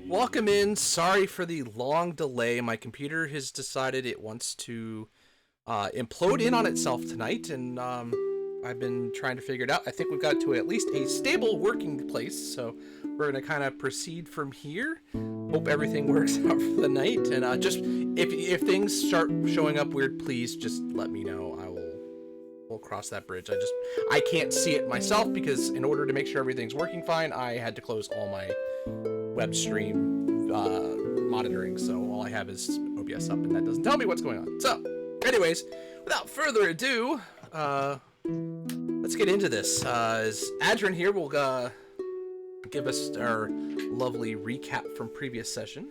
Welcome in. Sorry for the long delay. My computer has decided it wants to implode in on itself tonight, and I've been trying to figure it out. I think we've got to at least a stable working place, so we're going to kind of proceed from here. Hope everything works out for the night, and just if things start showing up weird, please just let me know. We'll cross that bridge. I can't see it myself because in order to make sure everything's working fine, I had to close all my web stream monitoring, so all I have is OBS up, and that doesn't tell me what's going on. So, anyways, without further ado, let's get into this. Adrian here will give us our lovely recap from previous session.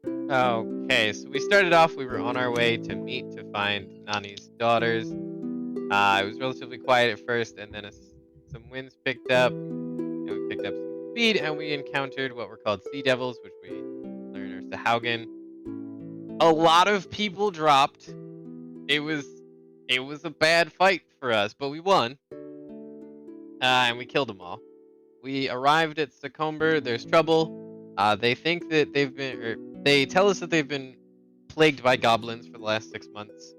Okay, so we started off, we were on our way to meet to find Nani's daughters. It was relatively quiet at first, and then some winds picked up, and we picked up some speed, and we encountered what were called sea devils, which we learned are Sahaugen. A lot of people dropped. It was a bad fight for us, but we won, and we killed them all. We arrived at Succumber. There's trouble. They think that they tell us that they've been plagued by goblins for the last 6 months.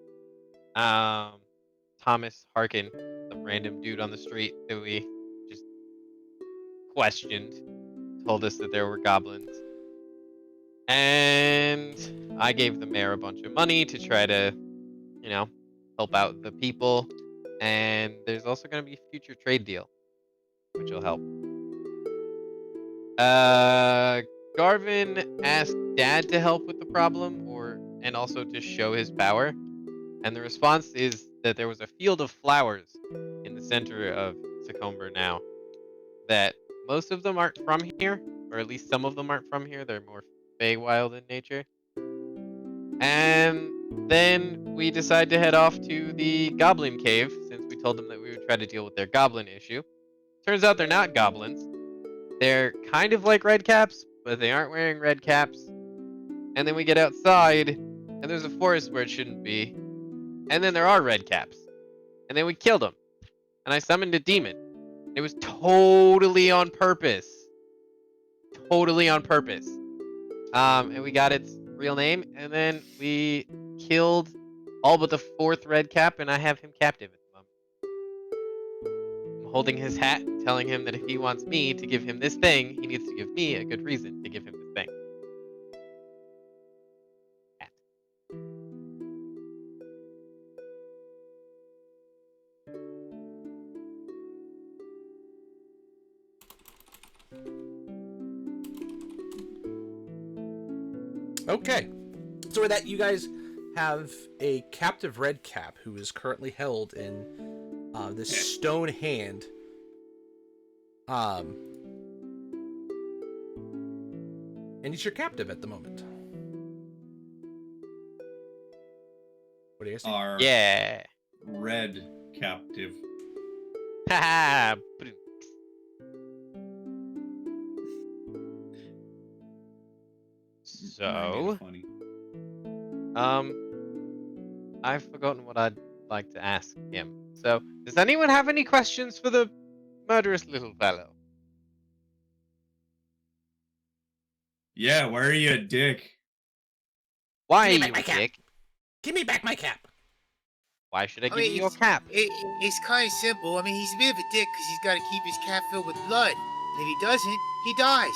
Thomas Harkin, some random dude on the street that we just questioned, told us that there were goblins. And I gave the mayor a bunch of money to try to, help out the people. And there's also going to be a future trade deal, which will help. Garvin asked Dad to help with the problem, and also to show his power. And the response is that there was a field of flowers in the center of Succumber now. That most of them aren't from here, or at least some of them aren't from here. They're more Feywild in nature. And then we decide to head off to the Goblin Cave, since we told them that we would try to deal with their goblin issue. Turns out they're not goblins. They're kind of like red caps, but they aren't wearing red caps. And then we get outside, and there's a forest where it shouldn't be. And then there are red caps. And then we killed them. And I summoned a demon. It was totally on purpose. Totally on purpose. And we got its real name, and then we killed all but the 4th red cap, and I have him captive at the moment. I'm holding his hat, telling him that if he wants me to give him this thing, he needs to give me a good reason to give him this thing. Hat. Okay, so with that, you guys have a captive red cap who is currently held in this stone hand. And he's your captive at the moment. What do you say? Our Yeah. red captive. Haha. So, Funny. I've forgotten what I'd like to ask him. So, does anyone have any questions for the murderous little fellow? Yeah, why are you a dick? Why are Give me you back a my cap. dick? Give me back my cap. Why should I give you your cap? It's kind of simple. I mean, he's a bit of a dick because he's got to keep his cap filled with blood. And if he doesn't, he dies.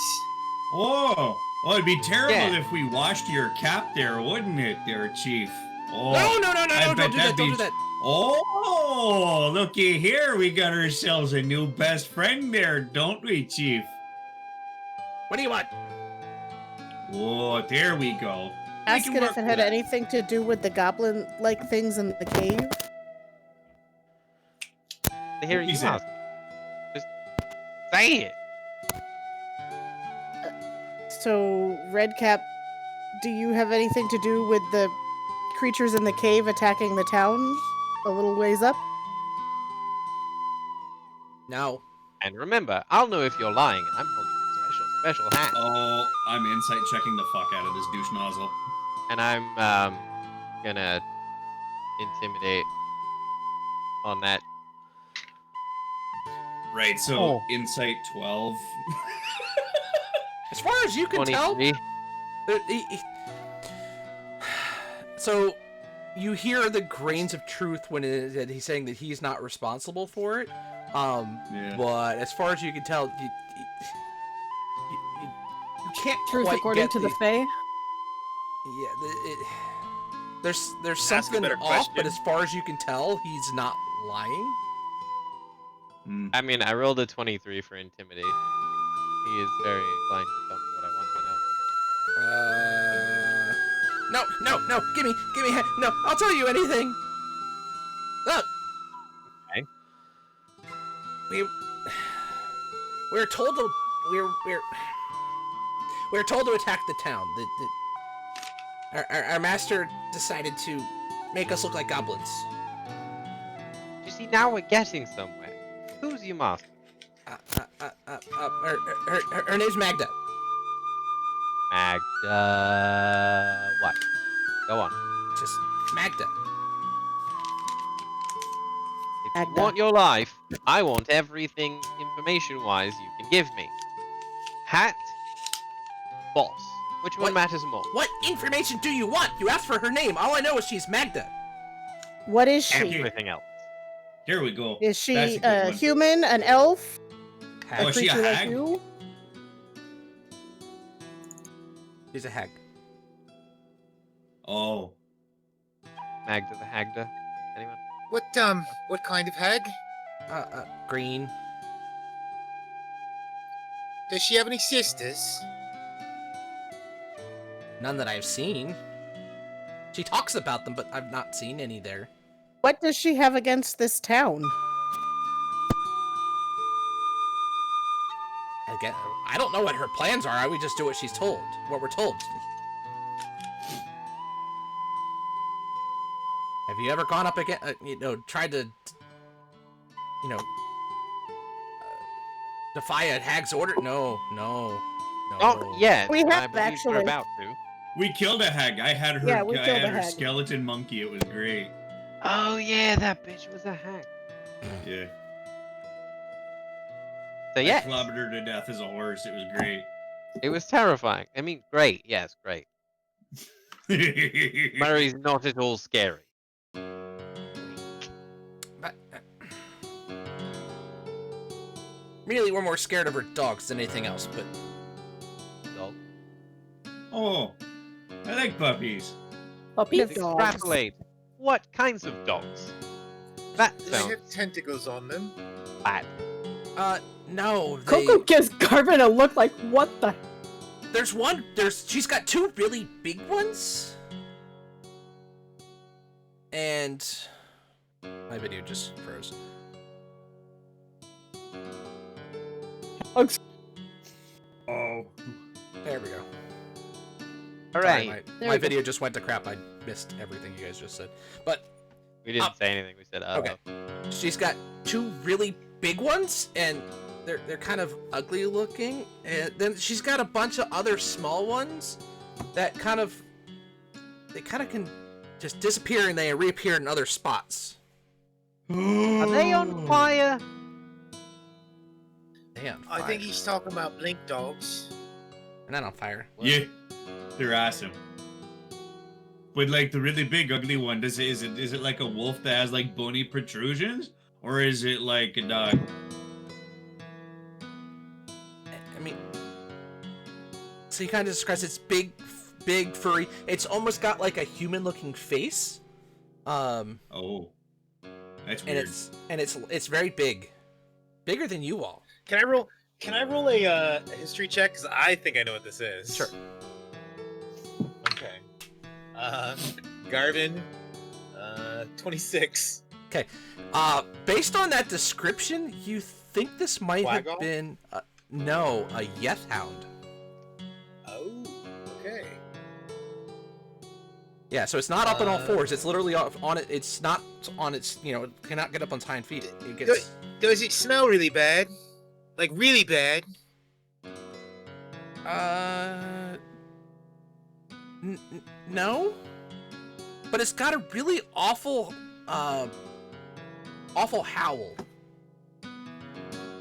Oh, well, it'd be terrible Yeah. if we washed your cap there, wouldn't it, there, Chief? Oh, No, I don't bet do that, that'd don't be- do that. Oh, looky here, we got ourselves a new best friend there, don't we, Chief? What do you want? Oh, there we go. We Ask can it work if it with had that. anything to do with the goblin-like things in the cave. to hear He you said- ask me. Just say it. So, Redcap, do you have anything to do with the creatures in the cave attacking the town a little ways up? No. And remember, I'll know if you're lying, and I'm holding a special hat. Oh, I'm insight checking the fuck out of this douche nozzle. And I'm gonna intimidate on that. Right, so Oh. insight 12. As far as you can tell, 23. so you hear the grains of truth when that he's saying that he's not responsible for it. Yeah. But as far as you can tell, you can't Truth quite according get to the Fae? there's Ask a something better off, but question. as far as you can tell, he's not lying. Mm. I mean, I rolled a 23 for intimidation. He is very inclined to tell me what I want to know. No, gimme, no, I'll tell you anything. Look. Okay. We're told to we're told to attack the town. Our master decided to make us look like goblins. You see, now we're getting somewhere. Who's your master? Her name's Magda. Magda. What? Go on. Just Magda. If Magda. you want your life, I want everything information-wise you can give me. Hat, boss. Which one What? matters more? What information do you want? You asked for her name. All I know is she's Magda. What is she? Everything else. Here we go. Is she That's a good a one. human, an elf, Oh, a is she a creature like hag? you? She's a hag. Oh. Magda the Hagda. Anyone? What kind of hag? Green. Does she have any sisters? None that I've seen. She talks about them, but I've not seen any there. What does she have against this town? I don't know what her plans are. We just do what she's told. What we're told. Have you ever gone up again? Tried to, defy a hag's order? No. Oh, yeah. We have, I believe actually. we're about to. We killed a hag. I had her. Yeah, we I killed had a her hag. skeleton monkey. It was great. Oh, yeah, that bitch was a hag. Yeah. So, I yes, clobbered her to death as a horse. It was great. it was terrifying. I mean, great. Yes, great. Murray's not at all scary. But, really, we're more scared of her dogs than anything else, but... Dog. Oh, I like puppies. Puppy Let's dogs. extrapolate. What kinds of dogs? That Do they sounds have tentacles on them? bad. No, Coco gives Garvin a look like, what the? she's got two really big ones. And my video just froze. Oh. There we go. Hooray. Sorry, There my we go. video just went to crap. I missed everything you guys just said. But We didn't say anything. We said, okay. She's got two really big ones, and they're kind of ugly looking. And then she's got a bunch of other small ones that kind of can just disappear and they reappear in other spots. Are they on fire? Damn. I think he's talking about blink dogs. They're not on fire. Yeah, they're awesome. But like the really big ugly one, is it like a wolf that has like bony protrusions, or is it like a dog? I mean, so you kind of describes it's big, furry. It's almost got like a human-looking face. Oh, that's And weird. it's very big, bigger than you all. Can I roll a history check? Because I think I know what this is. Sure. Okay. Garvin, 26. Okay. Based on that description, you think this might have Quaggle? been no, a Yeth Hound. Oh, okay. Yeah, so it's not up on all fours. It's literally on it. It's not on its. It cannot get up on its hind feet. It gets. Does it smell really bad? Like really bad? No. But it's got a really awful howl.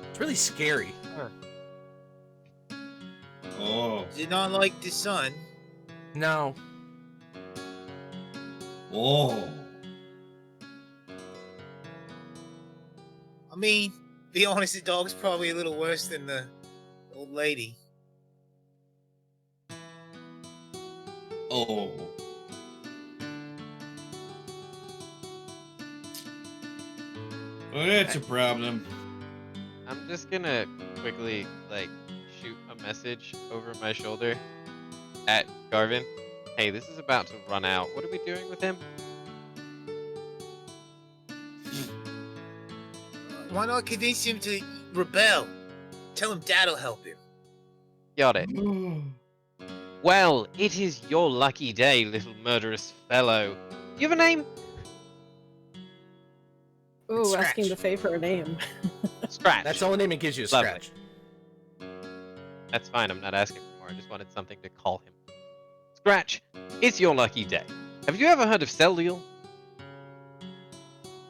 It's really scary. Oh. Is it not like the sun? No. Oh. I mean, be honest, the dog's probably a little worse than the old lady. Oh. Well, that's a problem. I'm just gonna quickly shoot a message over my shoulder at Garvin. Hey, this is about to run out. What are we doing with him? Why not convince him to rebel? Tell him Dad'll help him. Got it. Well, it is your lucky day, little murderous fellow. You have a name? Ooh, Scratch. asking the Fae for a name. Scratch. That's the only name it gives you. Is Lovely. Scratch. That's fine. I'm not asking for more. I just wanted something to call him. Scratch, it's your lucky day. Have you ever heard of Celdial?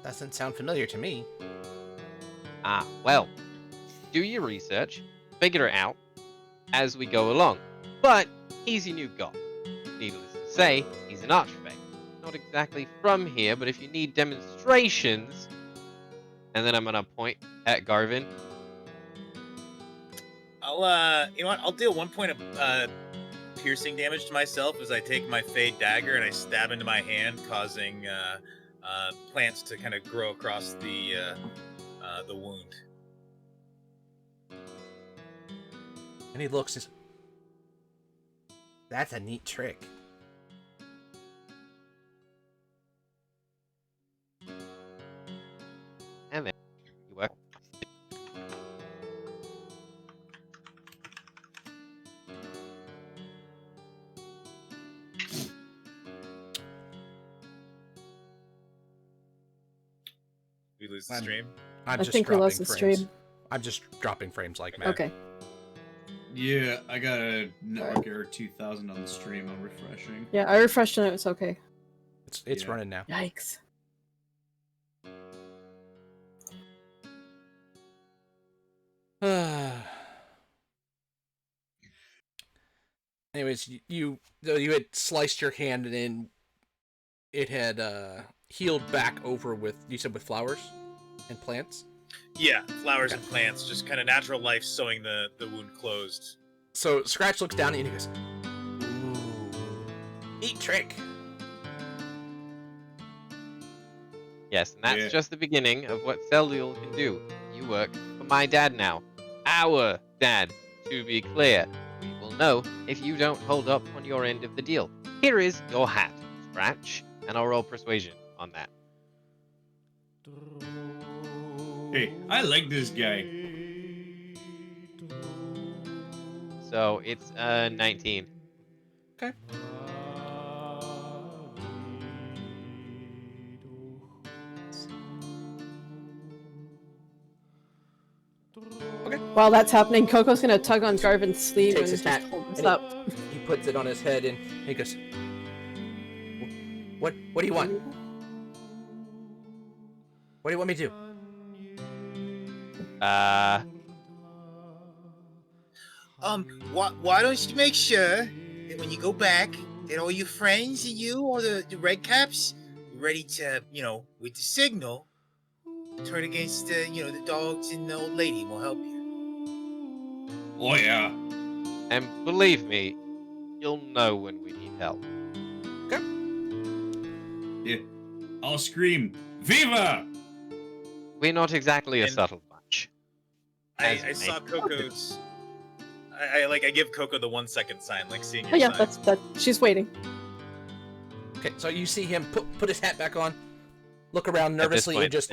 Doesn't sound familiar to me. Ah, well, do your research, figure it out as we go along. But he's your new god. Needless to say, he's an archfey. Not exactly from here, but if you need demonstrations, and then I'm gonna point at Garvin. You know what? I'll deal 1 point of piercing damage to myself as I take my Fade Dagger and I stab into my hand, causing plants to kind of grow across the wound. And he looks. And that's a neat trick. And then you work. We lose the I'm- stream. I'm I just think we lost dropping the frames. stream. I'm just dropping frames like mad. Okay. Yeah, I got a network error 2000 on the stream. I'm refreshing. Yeah, I refreshed and it was okay. It's Yeah. running now. Yikes. Anyways, you had sliced your hand and then it had healed back over with, you said, with flowers and plants. Yeah, flowers and plants, just kind of natural life sewing the wound closed. So Scratch looks down at you and he goes, "Ooh, neat trick." Yes, and that's Yeah. just the beginning of what Celdial can do. You work for my dad now. Our dad, to be clear. We will know if you don't hold up on your end of the deal. Here is your hat, Scratch, and I'll roll persuasion on that. Hey, I like this guy. So it's 19. Okay. While that's happening, Coco's gonna tug on Garvin's sleeve Takes and his just hat hold this and up. he puts it on his head and he goes, What do you want? What do you want me to do?" Why don't you make sure that when you go back, that all your friends and you, all the red caps, are ready to, with the signal, turn against the dogs and the old lady, and we'll help you. Oh yeah. And believe me, you'll know when we need help. Yeah. I'll scream, "Viva!" We're not exactly a And- subtle bunch. As I you saw may- Coco's. I give Coco the 1 second sign, like seeing Oh your yeah, sign. that's she's waiting. Okay, so you see him put his hat back on, look around nervously and just.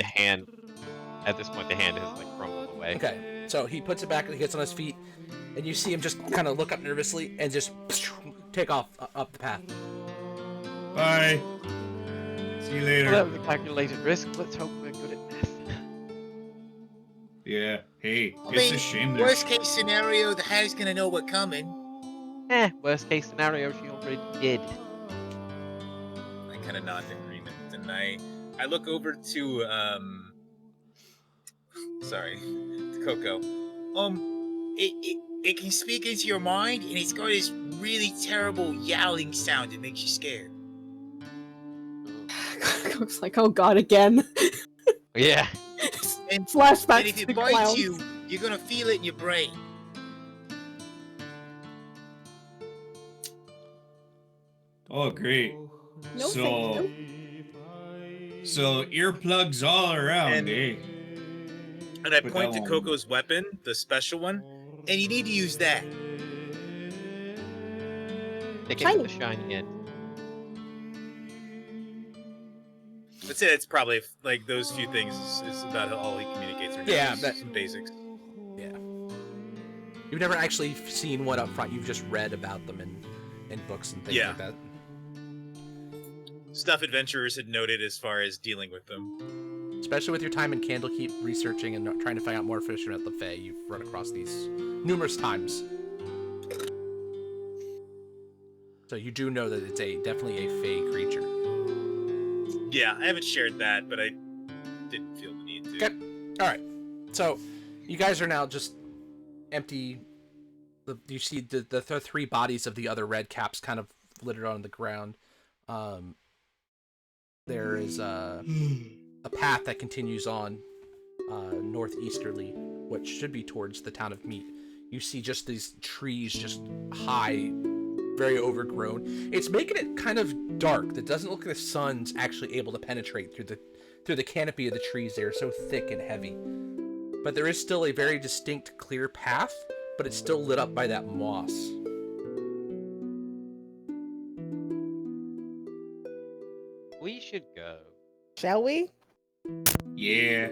At this point, the hand has like crumbled away. Okay, so he puts it back and he gets on his feet, and you see him just kind of look up nervously and just take off up the path. Bye. See you later. Well, that was a calculated risk. Let's hope we're good at math. Yeah. Hey, I it's mean, a shame. There's worst case scenario, the hat's gonna know we're coming. Worst case scenario, she already did. I kind of nod in agreement, and I look over to to Coco. It can speak into your mind, and it's got this really terrible yowling sound that makes you scared. Looks like, oh god, again. Yeah. And Flashbacks And if to it the bites clowns. you, you're gonna feel it in your brain. Oh, great. No, so, thank you. so earplugs all around, And- eh? And I Put point that to one. Coco's weapon, the special one. And you need to use that. Taking Shiny. the shiny end. I'd say it's probably like those few things is about all he communicates. Or Yeah, knows, that- some basics. Yeah. You've never actually seen one up front. You've just read about them in books and things Yeah. like that. Stuff adventurers had noted as far as dealing with them. Especially with your time in Candlekeep researching and trying to find out more information about the Fae, you've run across these numerous times. So you do know that it's definitely a Fae creature. Yeah, I haven't shared that, but I didn't feel the need to. Okay. All right. So you guys are now just empty. You see the three bodies of the other red caps kind of littered on the ground. There is a path that continues on northeasterly, which should be towards the town of Meat. You see just these trees just high, very overgrown. It's making it kind of dark. It doesn't look like the sun's actually able to penetrate through the canopy of the trees. They are so thick and heavy. But there is still a very distinct clear path, but it's still lit up by that moss. We should go. Shall we? Yeah.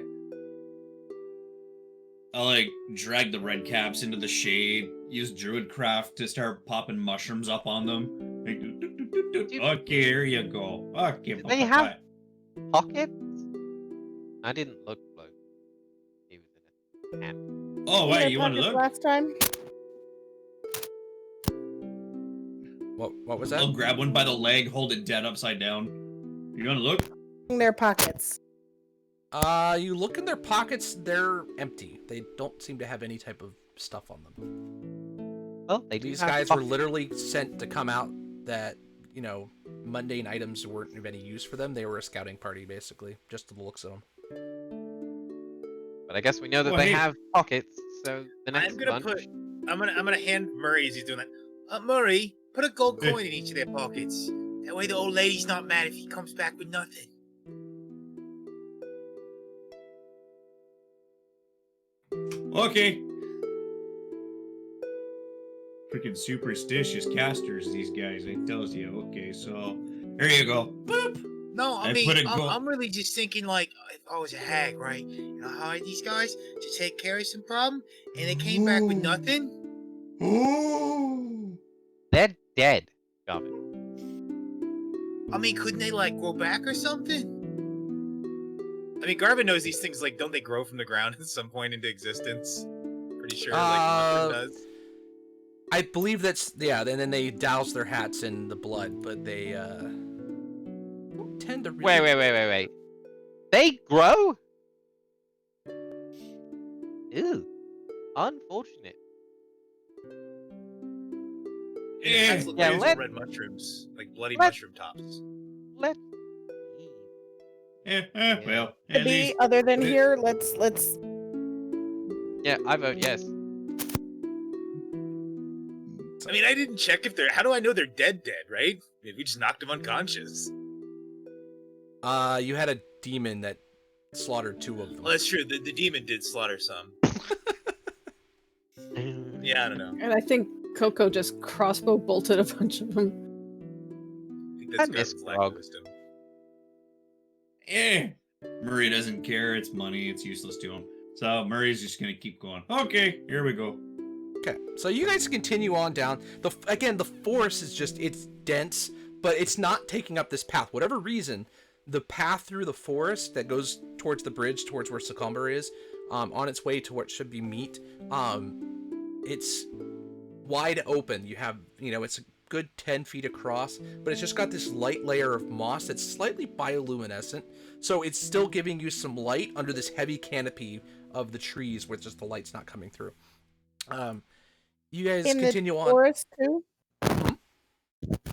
I'll like drag the red caps into the shade, use druidcraft to start popping mushrooms up on them. Like, okay, here you go. Okay, Did they have pockets? I didn't look close. He was in a hand. Oh Their wait, you want to pockets look? Last time? What was that? I'll grab one by the leg, hold it dead upside down. You want to look? In their pockets. You look in their pockets, they're empty. They don't seem to have any type of stuff on them. Well, they do These have guys were pockets. literally sent to come out that, mundane items weren't of any use for them. They were a scouting party, basically, just to the looks of them. But I guess we know that Well, they hey. have pockets, so the next I'm gonna bunch... I'm gonna hand Murray as he's doing that. Murray, put a gold coin in each of their pockets. That way the old lady's not mad if he comes back with nothing. Okay. Freaking superstitious casters, these guys. I tells you. Okay, so here you go. Boop. No, I I mean, put a gold- I'm really just thinking like, if I was a hag, right? And I hired these guys to take care of some problem, and they came back with nothing. Ooh. They're dead, Garvin. I mean, couldn't they like grow back or something? I mean, Garvin knows these things. Like, don't they grow from the ground at some point into existence? Pretty sure, like mushroom does. I believe that's, yeah, and then they douse their hats in the blood, but they, don't tend to really... Wait. They grow? Ew. Unfortunate. Yeah. That's Yeah, little let- red mushrooms, like bloody let- mushroom tops. Let's... Well, To at be least other than it- here, let's Yeah, I vote yes. I mean, I didn't check if they're. How do I know they're dead? Right? Maybe we just knocked them unconscious. You had a demon that slaughtered two of them. Well, that's true. The demon did slaughter some. Yeah, I don't know. And I think Coco just crossbow bolted a bunch of them. I think that's I miss Garvin's lack Grog. of wisdom. Yeah. Murray doesn't care. It's money. It's useless to him. So Murray's just gonna keep going. Okay, here we go. Okay, so you guys continue on down. Again, the forest is it's dense, but it's not taking up this path. Whatever reason, the path through the forest that goes towards the bridge, towards where Succumber is, on its way to what should be meat, it's wide open. You have, it's a good 10 feet across, but it's just got this light layer of moss that's slightly bioluminescent, so it's still giving you some light under this heavy canopy of the trees where just the light's not coming through. You guys In continue the on. forest too?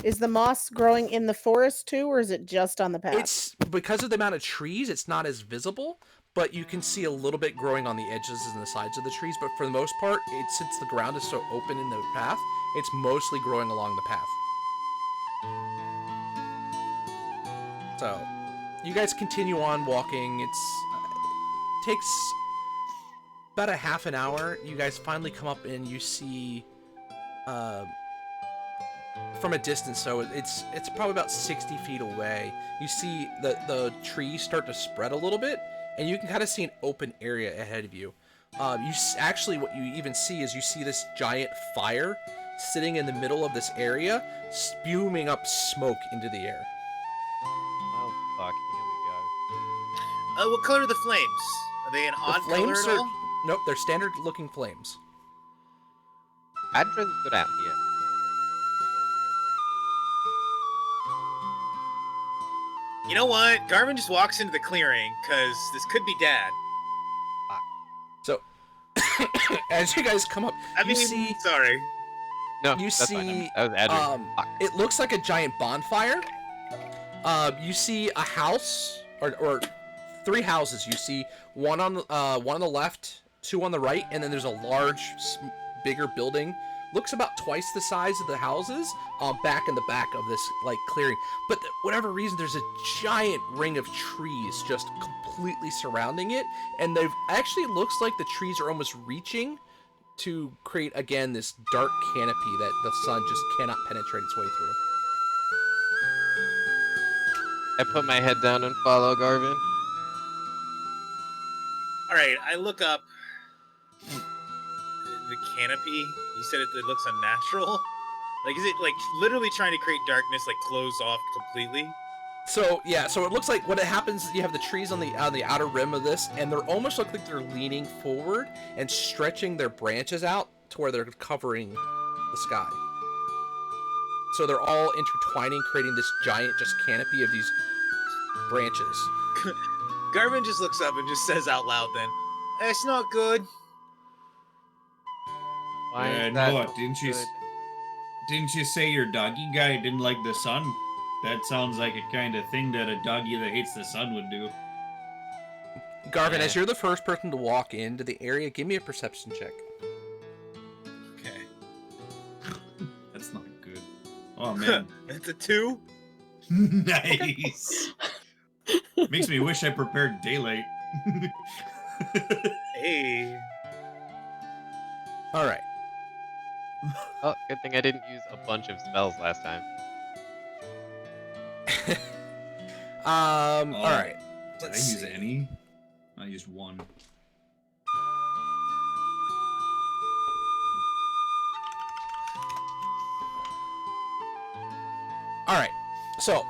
Is the moss growing in the forest too, or is it just on the path? It's because of the amount of trees, it's not as visible, but you can see a little bit growing on the edges and the sides of the trees. But for the most part, since the ground is so open in the path, it's mostly growing along the path. So, you guys continue on walking. It takes about a half an hour. You guys finally come up and you see, from a distance, so it's probably about 60 feet away, you see the trees start to spread a little bit, and you can kind of see an open area ahead of you. Actually, what you even see is you see this giant fire sitting in the middle of this area, spewing up smoke into the air. Oh fuck! Here we go. What color are the flames? Are they an odd color at all? Nope, they're standard looking flames. Adrin's good out here. You know what? Garvin just walks into the clearing, because this could be Dad. So, as you guys come up, you see... Sorry. No, You that's fine. see, That was Adrin. Fuck. it looks like a giant bonfire. You see a house, or 3 houses. You see one on the left, 2 on the right, and then there's a large, bigger building. Looks about twice the size of the houses, back in the back of this clearing. But whatever reason, there's a giant ring of trees just completely surrounding it, and they've actually looks like the trees are almost reaching to create again this dark canopy that the sun just cannot penetrate its way through. I put my head down and follow Garvin. All right, I look up the canopy. You said it looks unnatural. Is it literally trying to create darkness, close off completely? So yeah, so it looks like what happens is you have the trees on the outer rim of this, and they almost look like they're leaning forward and stretching their branches out to where they're covering the sky. So they're all intertwining, creating this giant just canopy of these branches. Garvin just looks up and just says out loud then, "That's not good." Why Yeah, is that Noah, didn't you say your doggy guy didn't like the sun? That sounds like a kind of thing that a doggy that hates the sun would do. Garvin, Yeah. as you're the first person to walk into the area, give me a perception check. Okay. That's not good. Oh man. That's a 2. Nice. Makes me wish I prepared daylight. Hey. All right. Oh, good thing I didn't use a bunch of spells last time. Oh. All right. Did I Let's use see. any? I used 1. All right. So,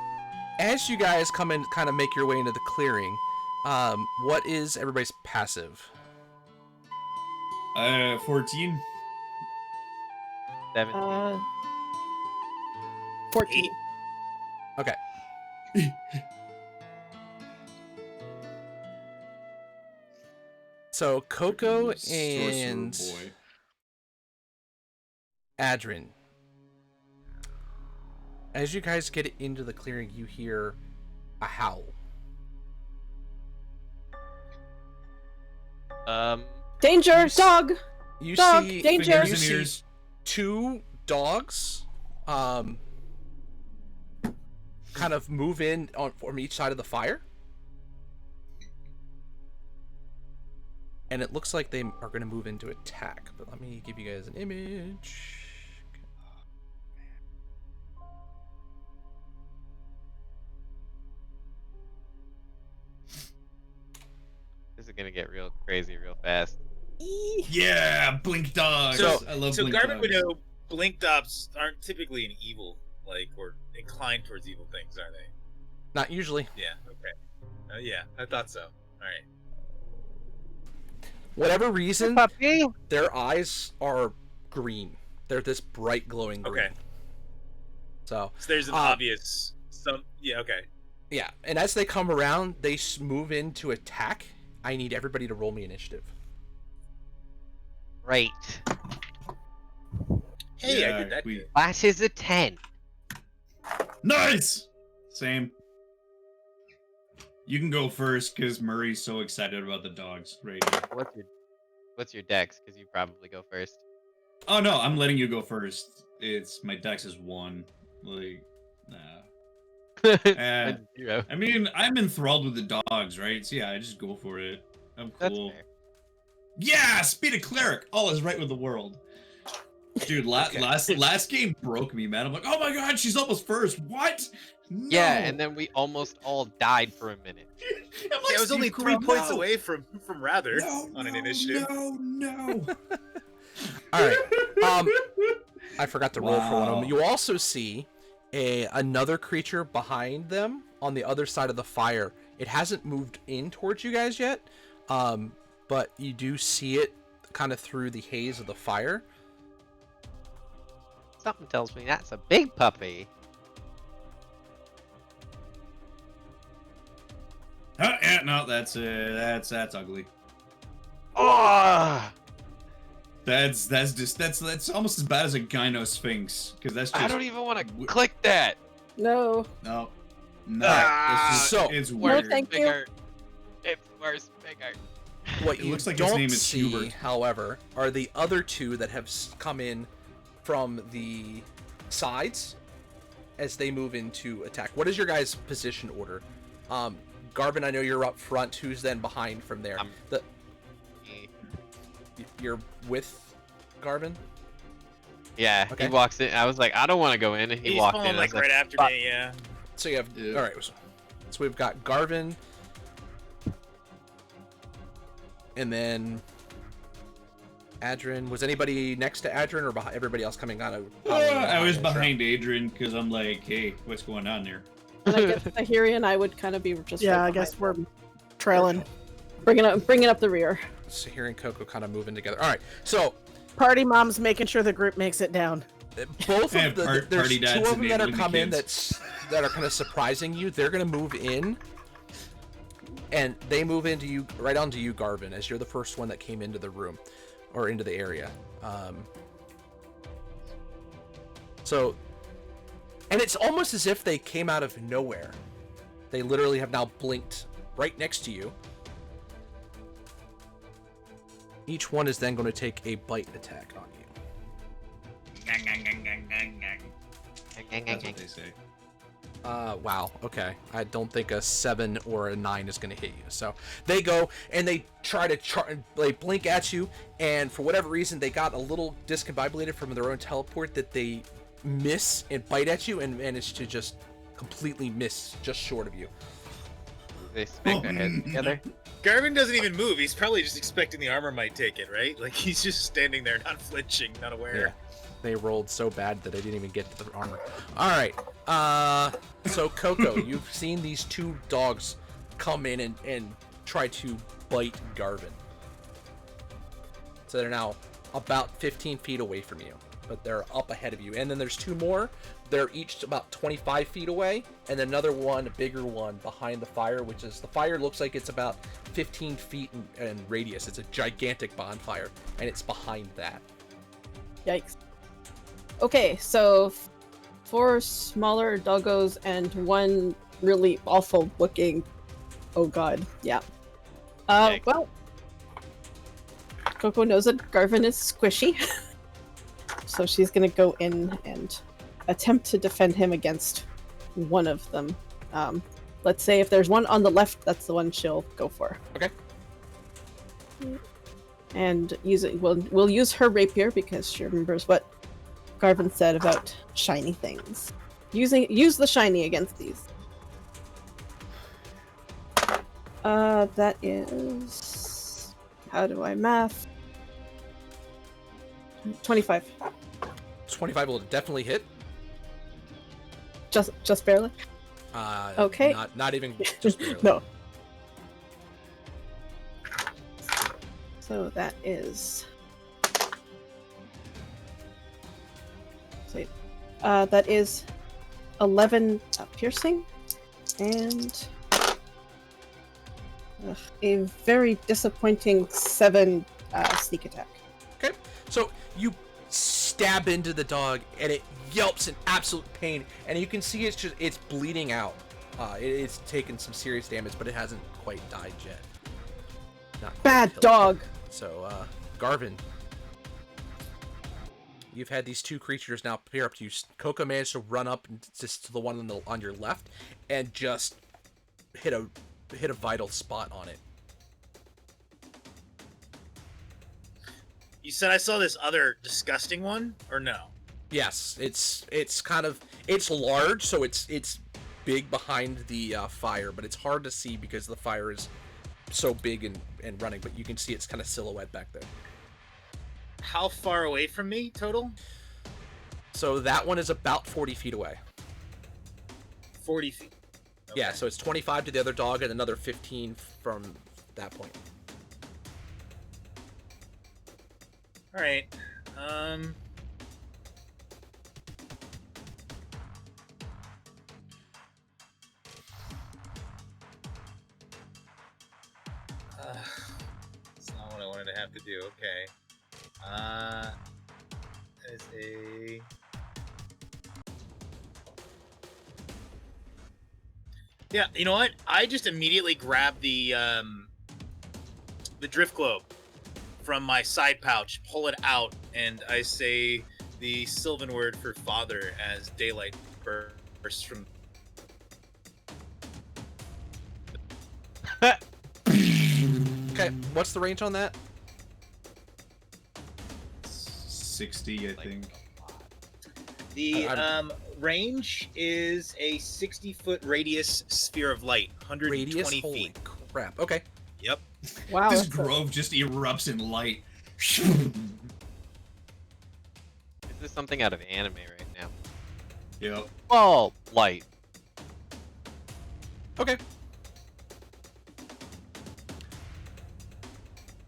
as you guys come in, kind of make your way into the clearing, what is everybody's passive? 14. 17. 14. Okay. So Coco and Sorcerer boy. Adrin, as you guys get into the clearing, you hear a howl. Danger! Dog! You Dog, see danger! Fingers You and see ears. 2 dogs, kind of move in from each side of the fire, and it looks like they are going to move into attack. But let me give you guys an image. crazy real fast. Yeah, blink dogs. So, I love so blink Garvin would dogs. know blink dogs aren't typically an evil, or inclined towards evil things, are they? Not usually. Yeah. Okay. Yeah, I thought so. All right. Whatever reason, Puppy. their eyes are green. They're this bright glowing green. Okay. So there's an obvious Yeah. Okay. yeah, and as they come around, they move in to attack. I need everybody to roll me initiative. Right. Hey, Yeah, I did that. we- Good. That is a 10. Nice. Same. You can go first because Murray's so excited about the dogs right now. What's your dex? Because you probably go first. Oh no, I'm letting you go first. It's my dex is 1. Like, nah. Mine's 0. I mean, I'm enthralled with the dogs, right? So yeah, I just go for it. I'm That's cool. fair. Yeah, speed of cleric. All is right with the world. Dude, Okay. last game broke me, man. I'm like, oh my god, she's almost first. What? No. Yeah, and then we almost all died for a minute. I'm like, Yeah, I was only Steve 3 Carell, points no. away from rather No, on an no, initiative. No. All right. I forgot to roll for one of Wow. them. You also see another creature behind them on the other side of the fire. It hasn't moved in towards you guys yet, but you do see it kind of through the haze of the fire. Something tells me that's a big puppy. Yeah, no, that's ugly. Oh! That's almost as bad as a gynosphinx because that's just I don't even want to click that. No. no. Ah, It's just, so- it's No, weird. thank you. Bigger. It's worse, bigger. What It you looks like his don't name is see, Hubert. however, are the other two that have come in from the sides as they move into attack. What is your guys' position order? Garvin, I know you're up front. Who's then behind from there? I'm- You're with Garvin? Yeah, Okay. he walks in. I was like, I don't want to go in. And he He's walked falling in. I was like right after "Fuck." me. Yeah. So you have Yeah. all right. So we've got Garvin, and then Adrian. Was anybody next to Adrian, or behind everybody else coming out of? I was the trail? behind Adrian because I'm like, hey, what's going on there? And I guess Tahiri and I would kind of be just. Yeah, right I guess behind we're them. trailing. bringing up the rear. So here and Coco kind of moving together. All right. So Party mom's making sure the group makes it down. both Yeah, of the party there's two dads of them that are enabling the coming kids. that are kind of surprising you. They're gonna move in, and they move into you right onto you, Garvin, as you're the first one that came into the room or into the area. So, and it's almost as if they came out of nowhere. They literally have now blinked right next to you. Each one is then going to take a bite attack on you. That's what they say. Wow. Okay. I don't think a 7 or a 9 is going to hit you. So they go and they try to they blink at you, and for whatever reason, they got a little discombobulated from their own teleport that they miss and bite at you and manage to just completely miss just short of you. They smack their heads together. Garvin doesn't even move. He's probably just expecting the armor might take it, right? Like he's just standing there, not flinching, not aware. Yeah. They rolled so bad that they didn't even get to the armor. All right. So Coco, you've seen these two dogs come in and try to bite Garvin. So they're now about 15 feet away from you, but they're up ahead of you. And then there's two more. They're each about 25 feet away, and another one, a bigger one, behind the fire, which is the fire looks like it's about 15 feet in radius. It's a gigantic bonfire, and it's behind that. Yikes. Okay, so 4 smaller doggos and 1 really awful looking. Oh god, yeah. Yikes. Well, Coco knows that Garvin is squishy, so she's gonna go in and attempt to defend him against one of them. Let's say if there's one on the left, that's the one she'll go for. Okay. And we'll use her rapier because she remembers what Garvin said about shiny things. Use the shiny against these. That is How do I math? 25. 25 will definitely hit. Just barely? Okay. Not even just barely. No. So that is... Wait. That is 11 piercing and a very disappointing 7 sneak attack. Okay, so you stab into the dog and it yelps in absolute pain, and you can see it's bleeding out. It's taken some serious damage, but it hasn't quite died yet. Not quite Bad killed dog. yet. So, Garvin, you've had these two creatures now appear up to you. Coco managed to run up just to the one on your left and just hit a vital spot on it. You said I saw this other disgusting one, or no? Yes, it's large, so it's big behind the fire, but it's hard to see because the fire is so big and running. But you can see its kind of silhouette back there. How far away from me total? So that one is about 40 feet away. 40 feet. Okay. Yeah, so it's 25 to the other dog and another 15 from that point. All right. That's not what I wanted to have to do. Okay. That is a... Yeah, you know what? I just immediately grab the drift globe from my side pouch, pull it out, and I say the Sylvan word for father as daylight bursts from... Okay, what's the range on that? 60, I think. The range is a 60-foot radius sphere of light, 120 Radius? feet. Holy crap. Okay. Yep. Wow. This that's a- grove just erupts in light. Is this something out of anime right now? Yep. Oh, light. Okay.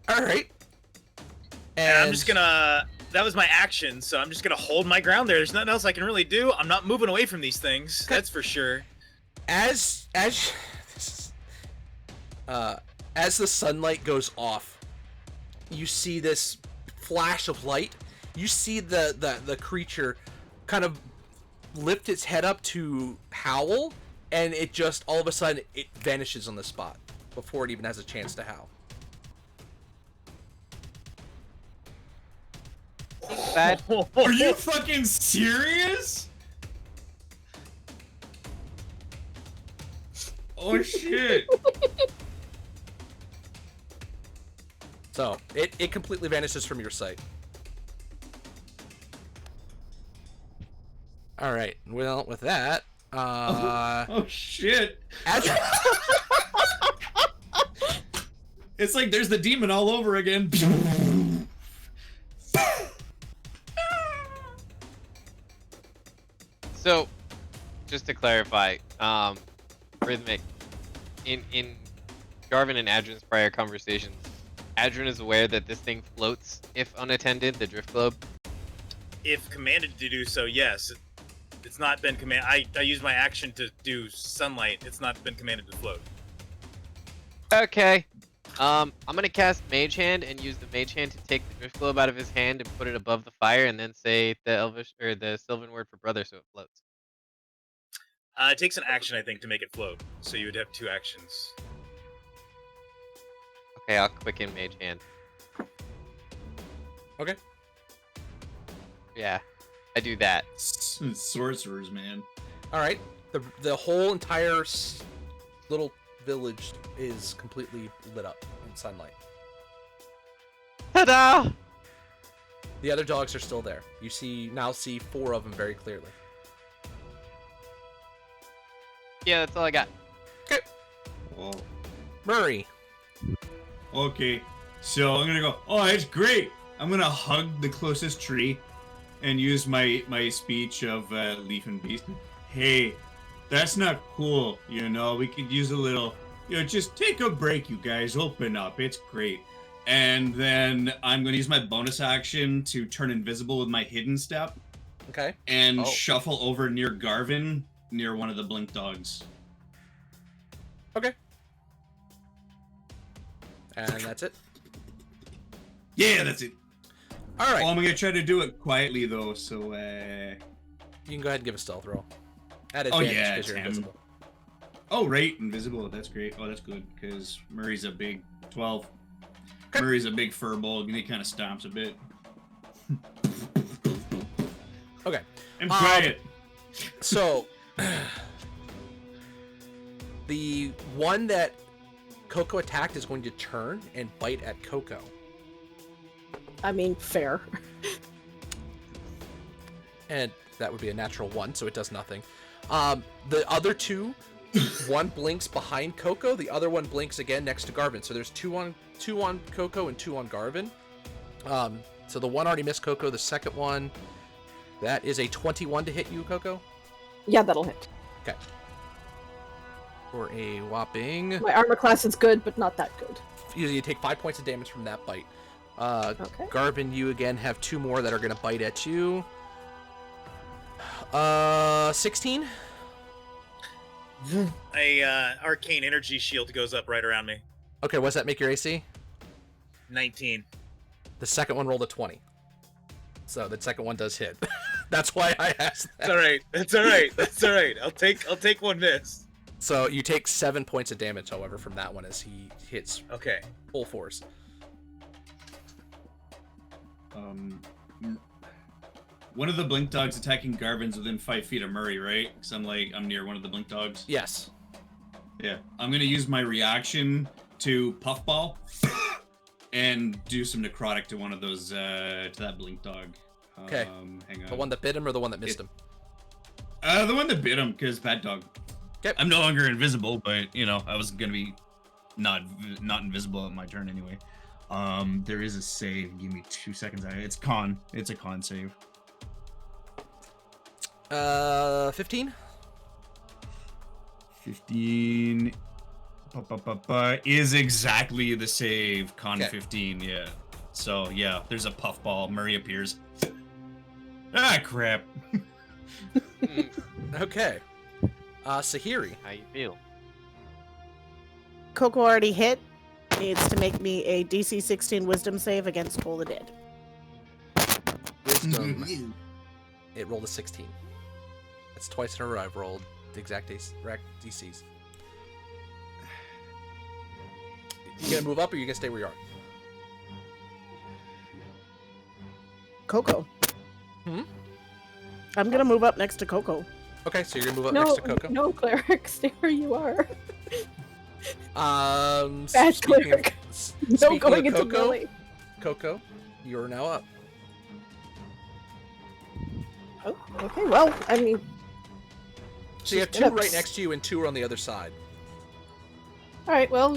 All right. And I'm just gonna... That was my action, so I'm just gonna hold my ground there. There's nothing else I can really do. I'm not moving away from these things. Okay. That's for sure. As the sunlight goes off, you see this flash of light. You see the creature kind of lift its head up to howl, and it just all of a sudden it vanishes on the spot before it even has a chance to howl. Bad. Are you fucking serious? Oh shit. So it completely vanishes from your sight. All right. Well, with that, Oh shit. as It's like there's the demon all over again. So, just to clarify, Rhythmic, in Garvin and Adrin's prior conversations, Adrin is aware that this thing floats if unattended, the drift globe. If commanded to do so, yes. It's not been I used my action to do sunlight. It's not been commanded to float. Okay. I'm gonna cast Mage Hand and use the Mage Hand to take the drift globe out of his hand and put it above the fire, and then say the Elvish or the Sylvan word for brother, so it floats. It takes an action, I think, to make it float. So you would have 2 actions. Okay, I'll quicken Mage Hand. okay. Yeah, I do that. Sorcerers, man. All right. The whole entire little village is completely lit up in sunlight. Ta-da! The other dogs are still there. You now see 4 of them very clearly. Yeah, that's all I got. Okay. Oh. Murray. Okay. So I'm gonna go, oh, it's great. I'm gonna hug the closest tree and use my speech of Leaf and Beast. Hey, that's not cool, you know. We could use a little, just take a break, you guys. Open up. It's great. And then I'm gonna use my bonus action to turn invisible with my hidden step. Okay. And shuffle over near Garvin, near one of the blink dogs. Okay. And that's it. Yeah, that's it. All right. Oh, I'm gonna try to do it quietly though, so You can go ahead and give a stealth roll. At Oh, advantage yeah, because you're it's invisible. Oh, right, invisible. That's great. Oh, that's good because Murray's a big 12. Okay. Murray's a big furball, and he kind of stomps a bit. Okay. And quiet. So, the one that Coco attacked is going to turn and bite at Coco. I mean, fair. And that would be a natural 1, so it does nothing. The other two, one blinks behind Coco, the other one blinks again next to Garvin. So there's two on Coco and 2 on Garvin. So the one already missed Coco. The second one, that is a 21 to hit you, Coco. Yeah, that'll hit. Okay. For a whopping... My armor class is good, but not that good. You take 5 points of damage from that bite. Okay. Garvin, you again have 2 more that are going to bite at you. 16? A arcane energy shield goes up right around me. Okay, what does that make your AC? 19. The second one rolled a 20. So the second one does hit. That's why I asked that. It's all right. That's all right. That's all right. I'll take one miss. So you take 7 points of damage, however, from that one as he hits Okay. full force. One of the blink dogs attacking Garvin's within 5 feet of Murray, right? Because I'm near one of the blink dogs. Yes. Yeah. I'm gonna use my reaction to puffball and do some necrotic to one of those to that blink dog. Okay. Hang on. The one that bit him or the one that missed him? The one that bit him, because bad dog. Okay. I'm no longer invisible, but I was gonna be not invisible at my turn anyway. There is a save. Give me 2 seconds. It's con. It's a con save. 15? 15 is exactly the save. Con Okay. 15, yeah. So yeah, there's a puffball. Murray appears. Ah, crap. Okay. Sahiri. How you feel? Coco already hit. Needs to make me a DC 16 Wisdom save against Toll the Dead. Wisdom. It rolled a 16. That's twice in a row I've rolled the exact DCs. You gonna move up or you gonna stay where you are? Coco. Hmm? I'm gonna move up next to Coco. Okay, so you're gonna move up No, next to Coco. no, cleric, stay where you are. Bad Speaking cleric. of, No speaking going of into Coco, melee. Coco, you're now up. Oh, okay, well, I mean, So you have She's 2 gonna- right next to you and 2 are on the other side. alright, well,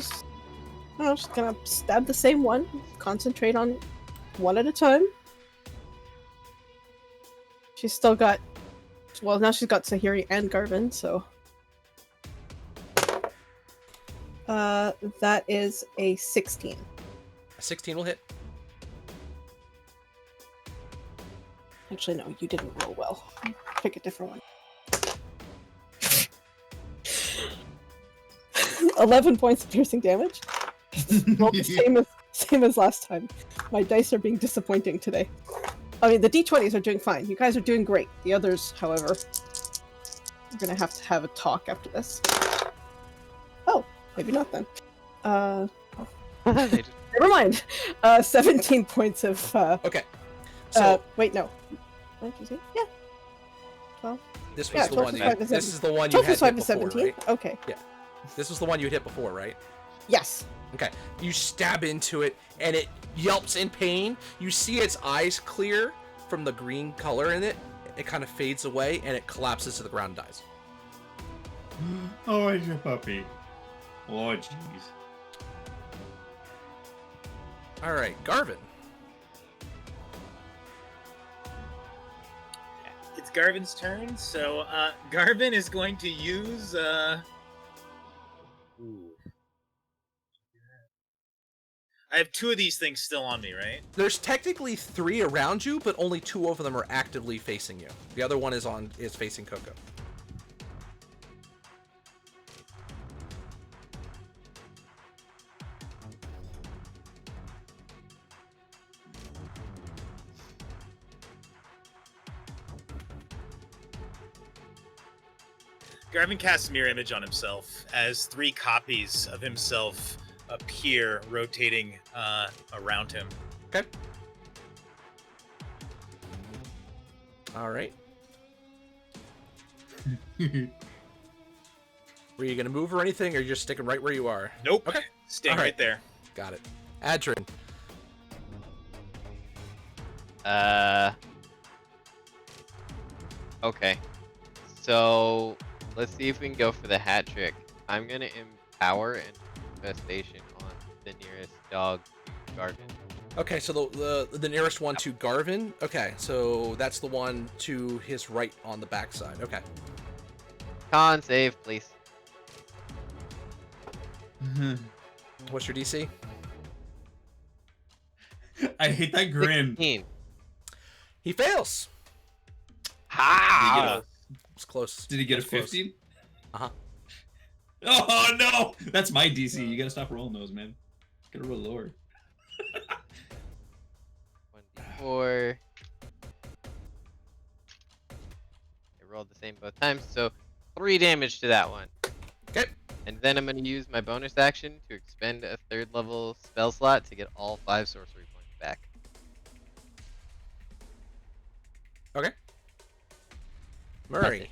I'm just gonna stab the same one, concentrate on one at a time. She's still got, well, now she's got Sahiri and Garvin, so. That is a 16. A 16 will hit. Actually, no, you didn't roll well. Pick a different one. 11 points of piercing damage. Well, the same as last time. My dice are being disappointing today. I mean, the d20s are doing fine. You guys are doing great. The others, however, we're gonna have to have a talk after this. Oh, maybe not then. They just- Never mind. 17 points of. Okay. So Wait, no. What did you say? Yeah. 12. this was yeah, the 12 one. plus 5 is This is the one you 12 had plus 5 hit is before, 17. right? Okay. This was the one you hit before, right? Yes. Okay. You stab into it, and it yelps in pain. You see its eyes clear from the green color in it. It kind of fades away, and it collapses to the ground and dies. Oh, it's a puppy. Oh, jeez. All right, Garvin. It's Garvin's turn, so Garvin is going to use. Ooh. I have 2 of these things still on me, right? There's technically 3 around you, but only 2 of them are actively facing you. The other one is facing Coco. Garvin casts mirror image on himself as 3 copies of himself appear, rotating around him. Okay. All right. Were you gonna move or anything, or you just sticking right where you are? Nope. Okay. Staying All right there. Got it. Adrian. Okay. So let's see if we can go for the hat trick. I'm gonna empower an infestation on the nearest dog to Garvin. Okay, so the nearest one to Garvin. Okay, so that's the one to his right on the backside. Okay. Con save, please. What's your DC? I hate that grin. 16. He fails. Ha! It's close. Did he get a That's close. 15? Uh-huh. Oh no! That's my DC. You gotta stop rolling those, man. Gotta roll lower. 1d4. I rolled the same both times, so 3 damage to that one. Okay. And then I'm going to use my bonus action to expend a 3rd level spell slot to get all 5 sorcery points back. Okay. Murray.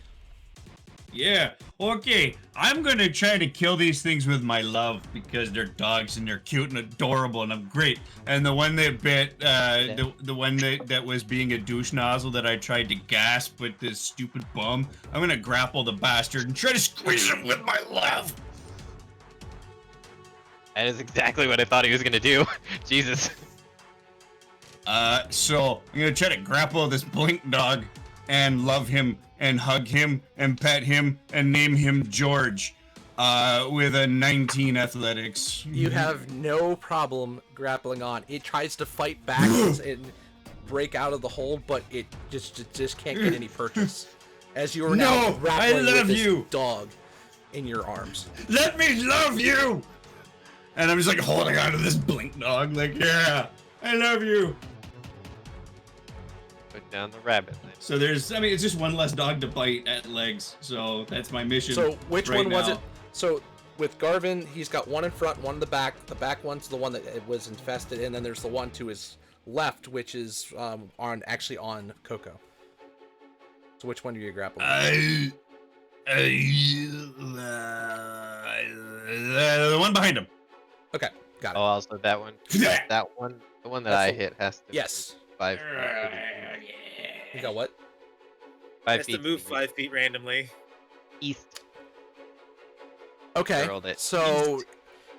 Yeah. Okay. I'm gonna try to kill these things with my love because they're dogs and they're cute and adorable and I'm great. And the one that bit, the one that was being a douche nozzle that I tried to gasp with this stupid bum, I'm gonna grapple the bastard and try to squeeze him with my love. That is exactly what I thought he was going to do. Jesus. So I'm gonna try to grapple this blink dog and love him and hug him and pet him and name him George with a 19 athletics. You have no problem grappling on. It tries to fight back and break out of the hold, but it just can't get any purchase. As you are now No, grappling I love with this you. dog in your arms. Let me love you! And I'm just like holding on to this blink dog, like, yeah, I love you. Put down the rabbit. Then. So there's, I mean, it's just one less dog to bite at legs. So that's my mission. So which right one was now. it? So with Garvin, he's got one in front, one in the back. The back one's the one that was infested, and then there's the one to his left, which is actually on Coco. So which one do you grapple? The one behind him. Okay, got it. Oh, also that one. That one. The one that I hit has to. Yes. 5 You got what? 5 Has feet. to move 5 feet randomly. east. Okay, Rolled it. so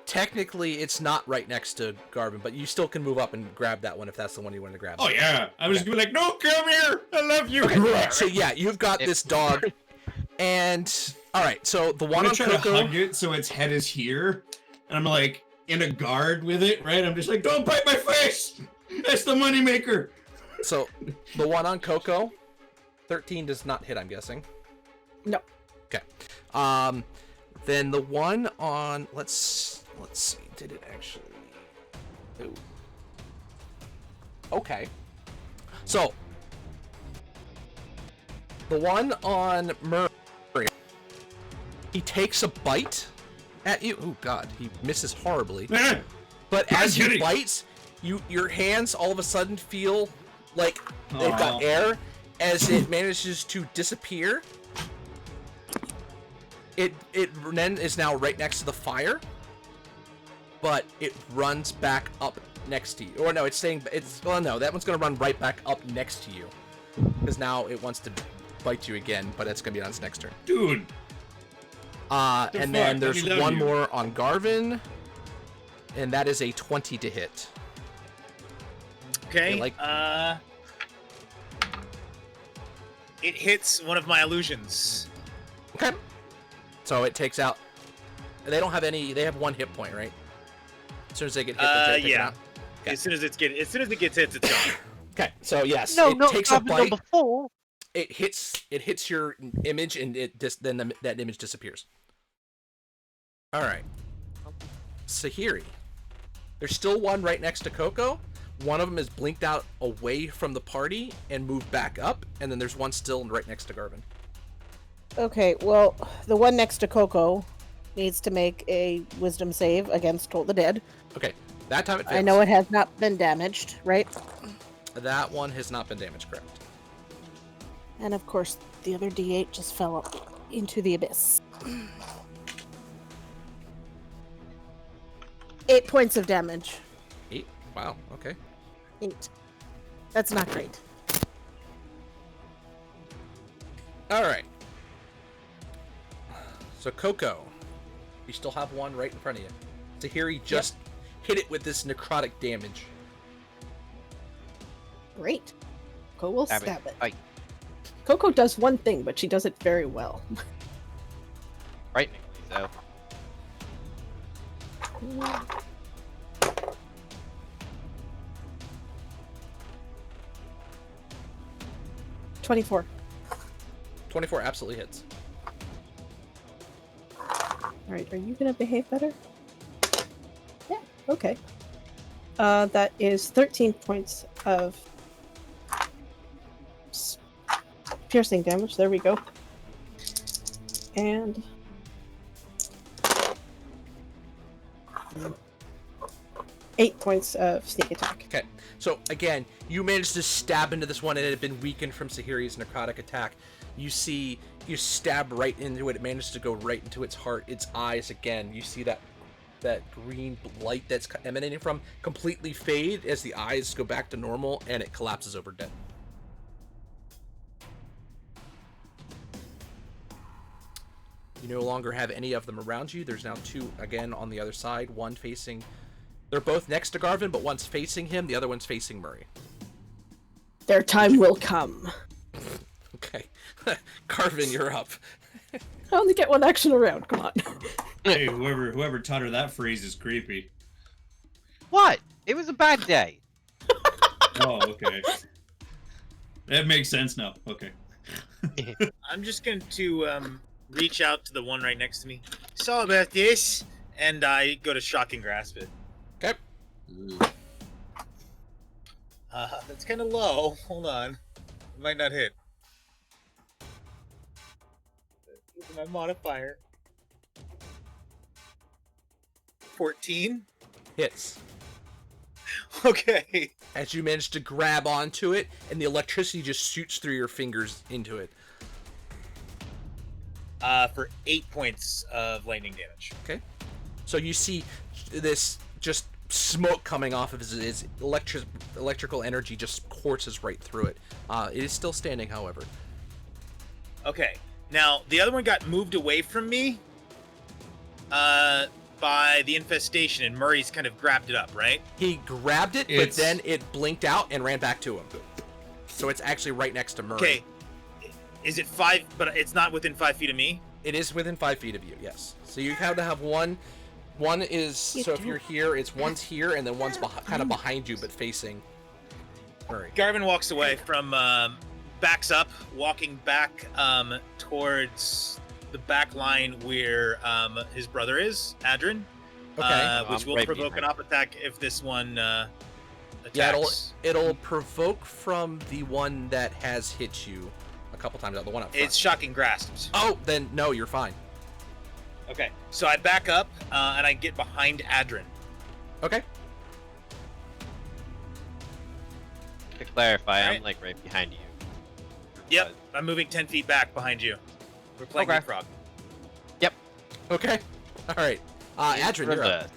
technically it's not right next to Garvin, but you still can move up and grab that one if that's the one you want to grab. Oh yeah, I was gonna be like, no, come here, I love you. Okay, so yeah, you've got this dog, and all right, so the one I'm on trying to Coco. hug it so its head is here, and I'm like in a guard with it, right? I'm just like, don't bite my face. That's the moneymaker. So the one on Coco, 13 does not hit, I'm guessing. No. Okay. Then the one on let's see, did it actually? Ooh. Okay. So the one on Murray, he takes a bite at you. Oh God, he misses horribly. But as he bites, your hands all of a sudden feel like they've got air as it manages to disappear. It then is now right next to the fire, but it runs back up next to you. Or no, no, that one's gonna run right back up next to you because now it wants to bite you again, but it's gonna be on its next turn. Dude. And then there's Let me love one you. more on Garvin, and that is a 20 to hit. Okay. like- It hits one of my illusions. Okay. So it takes out. They don't have any. They have 1 hit point, right? As soon as they get hit, they take it Yeah. out. Okay. As soon as it gets hit, it's gone. Okay. So yes, it takes a bite. before. It hits your image, and that image disappears. All right. Sahiri. There's still one right next to Coco. One of them is blinked out away from the party and moved back up, and then there's one still right next to Garvin. Okay, well, the one next to Coco needs to make a wisdom save against Toll the Dead. Okay, that time it fails. I know it has not been damaged, right? That one has not been damaged, correct? And of course, the other D8 just fell up into the abyss. 8 points of damage. 8? Wow, okay. 8. That's not great. Alright. So, Coco. You still have one right in front of you. Tahiri just hit it with this necrotic damage. Great. Coco will Stab it. stab it. Fight. Coco does one thing, but she does it very well. Frighteningly so. $24. 24 absolutely hits. Alright, are you gonna behave better? Yeah, okay. That is 13 points of piercing damage. There we go. And 8 points of sneak attack. Okay, so again, you managed to stab into this one, and it had been weakened from Sahiri's necrotic attack. You see, you stab right into it. It managed to go right into its heart, its eyes. Again, you see that green light that's emanating from completely fade as the eyes go back to normal, and it collapses over dead. You no longer have any of them around you. There's now 2 again on the other side. One facing. They're both next to Garvin, but one's facing him. The other one's facing Murray. Their time will come. Okay. Garvin, you're up. I only get one action around, come on. Hey, whoever taught her that phrase is creepy. What? It was a bad day. Oh, okay. That makes sense now. Okay. I'm just going to reach out to the one right next to me. Sorry about this, and I go to shock and grasp it. Okay. That's kind of low. Hold on. It might not hit. Using my modifier. 14. Hits. Okay. As you manage to grab onto it, and the electricity just shoots through your fingers into it. For 8 points of lightning damage. Okay. So you see this just smoke coming off of his electrical energy just courses right through it. It is still standing, however. Okay. Now, the other one got moved away from me by the infestation, and Murray's kind of grabbed it up, right? He grabbed it, but It's- then it blinked out and ran back to him. So it's actually right next to Murray. Okay. Is it 5, but it's not within 5 feet of me? It is within 5 feet of you, yes. So you have to have one. One is, You so if don't- you're here, it's one's here, and then one's kind of behind you, but facing Murray. Garvin walks away from, backs up, walking back towards the back line where his brother is, Adrin. Okay. Which I'm will right provoke an behind. op attack if this one attacks. Yeah, it'll provoke from the one that has hit you a couple times out. The one up front. It's shocking grasps. Oh, then no, you're fine. Okay, so I back up and I get behind Adrin. Okay. To clarify, I'm Alright. like right behind you. Yep, I'm moving 10 feet back behind you. We're playing Okay. leapfrog. Okay. All right. Adrin, you're up.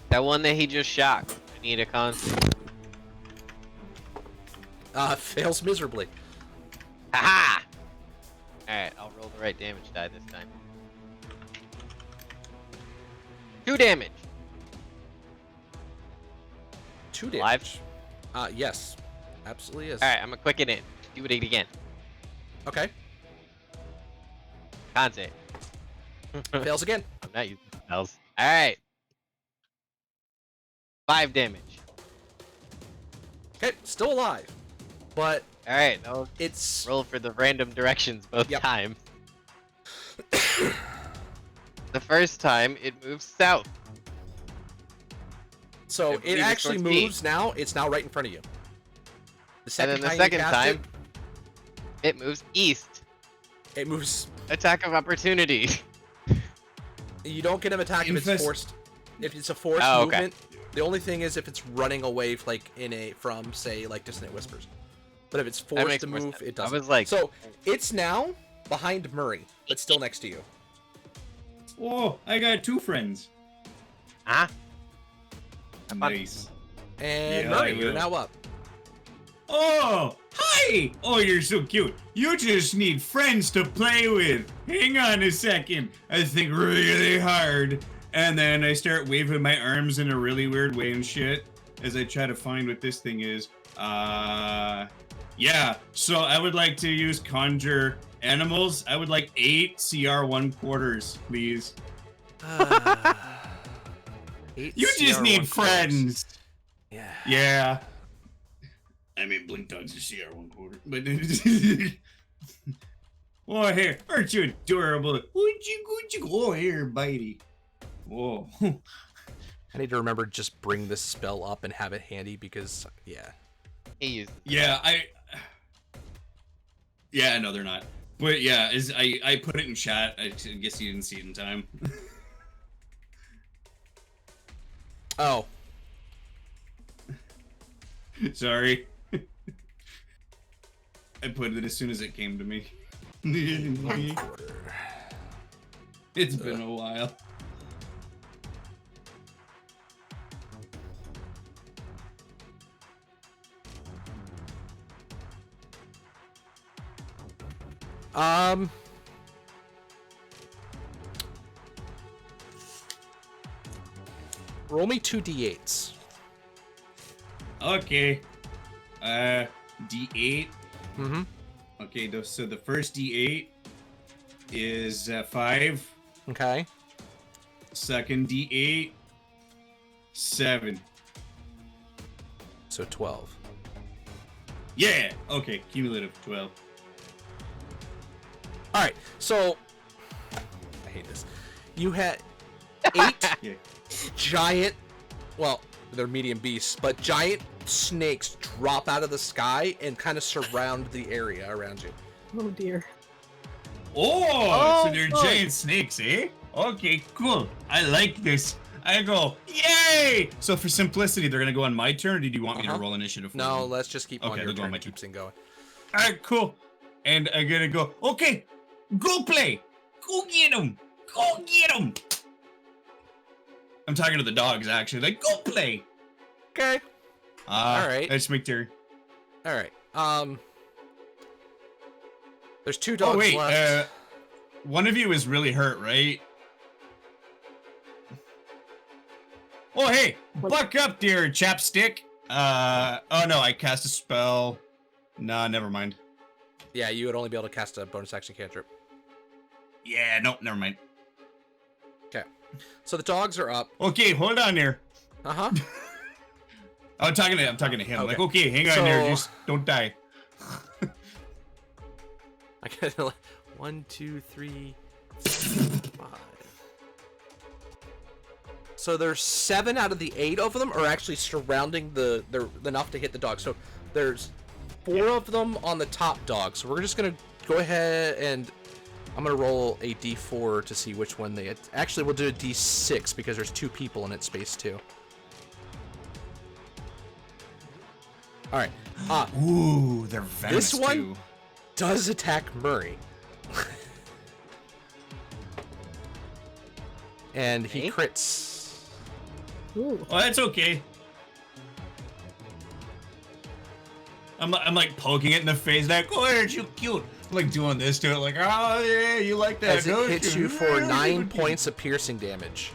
That one that he just shot. I need a con. Fails miserably. Haha! Alright, I'll roll the right damage die this time. 2 damage. 2 Alive? damage. Yes. Absolutely is. All right, I'm gonna quicken it. Do it again. Okay. Con save. Fails again. I'm not using spells. All right. 5 damage. Okay, still alive. But All right, I'll it's roll for the random directions both Yep. times. The first time it moves south. so I it believe it's actually towards me. moves now. It's now right in front of you. The And second then the time second you cast time, it moves east. it moves. Attack of opportunity. You don't get an attack if it's Infest- forced. If it's a forced Oh, okay. movement, the only thing is if it's running away, like from say like Dissonant Whispers. But if it's That forced makes to more move, sense. it I doesn't. was like, So it's now behind Murray, but still next to you. Oh, I got 2 friends. ah, Nice. And Yeah, I Murray, you're will. now up. Oh, hi! Oh, you're so cute. You just need friends to play with. Hang on a second. I think really hard. And then I start waving my arms in a really weird way and shit as I try to find what this thing is. Yeah. So I would like to use conjure animals. I would like 8 CR1 quarters, please. You just need friends. Yeah. Yeah. I mean, Blink Dog's a CR1 quarter, but oh, here, aren't you adorable? Would you go here, bitey? Whoa. I need to remember just bring this spell up and have it handy because yeah. he uses. Yeah, Yeah, no, they're not. But yeah, I put it in chat. I guess you didn't see it in time. Oh, Sorry. I put it as soon as it came to me. quarter. It's been a while. Roll me 2 d8s. Okay. D8. Mm-hmm. Okay, so the first D8 is 5. Okay. Second D8, 7. So 12. Yeah. Okay, cumulative 12. All right. So I hate this. You had 8 Yeah. giant, well, they're medium beasts, but giant snakes drop out of the sky and kind of surround the area around you. Oh dear. Oh, so they're fun. giant snakes, eh? Okay, cool. I like this. I go, yay! So for simplicity, they're gonna go on my turn, or do you want me to Uh-huh. roll initiative? for No, them? let's just keep on Okay, your they'll go on turn. my It keeps it going. All right, cool. And I'm gonna go. Okay, go play. Go get them. Go get them. I'm talking to the dogs, actually. Like, go play. Okay. All right. Let's make turn. All right. There's 2 dogs Oh wait, left. one of you is really hurt, right? Oh hey, buck up, dear chapstick. Oh no, I cast a spell. Nah, never mind. Yeah, you would only be able to cast a bonus action cantrip. Yeah, no, never mind. Okay. So the dogs are up. Okay, hold on there. Uh-huh. I'm talking to him. Okay. Like, okay, hang on So- there. Just don't die. I got 1, 2, 3, 5. So there's 7 out of the 8 of them are actually surrounding they're enough to hit the dog. So there's 4 of them on the top dog. So we're just gonna go ahead and I'm gonna roll a d4 to see which one they. Actually, we'll do a d6 because there's 2 people in its space too. All right. Ooh, they're venomous This one- too. Does attack Murray. And he Okay. crits. Ooh. Oh, that's okay. I'm like poking it in the face, like, oh, aren't you cute? I'm like doing this to it, like, oh yeah, you like that, As it don't hits you for Yeah, 9 you- points of piercing damage.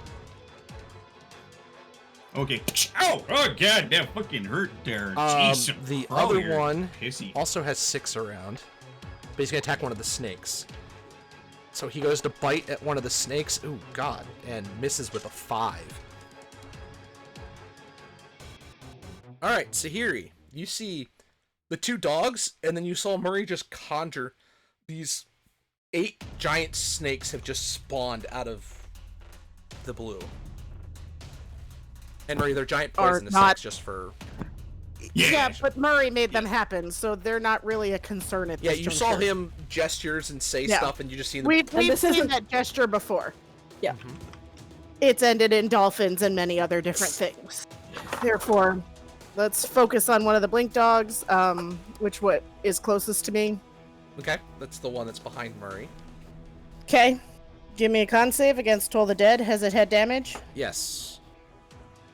Okay. Ow! Oh god, that fucking hurt there. Jeez, The oh, other you're one pissy. also has 6 around, but he's gonna attack one of the snakes. So he goes to bite at one of the snakes. Ooh, God, and misses with a 5. All right, Sahiri, you see the 2 dogs, and then you saw Murray just conjure these 8 giant snakes have just spawned out of the blue. And Murray, they're giant poisonous snakes just for... Yeah, but Murray made them happen, so they're not really a concern at Yeah, this you juncture. saw him gestures and say stuff, and you just seen them... We've seen that gesture before. Yeah. It's ended in dolphins and many other different things. Therefore, let's focus on one of the blink dogs, which what is closest to me. Okay, that's the one that's behind Murray. Okay. Give me a con save against Toll the Dead. Has it had damage? Yes.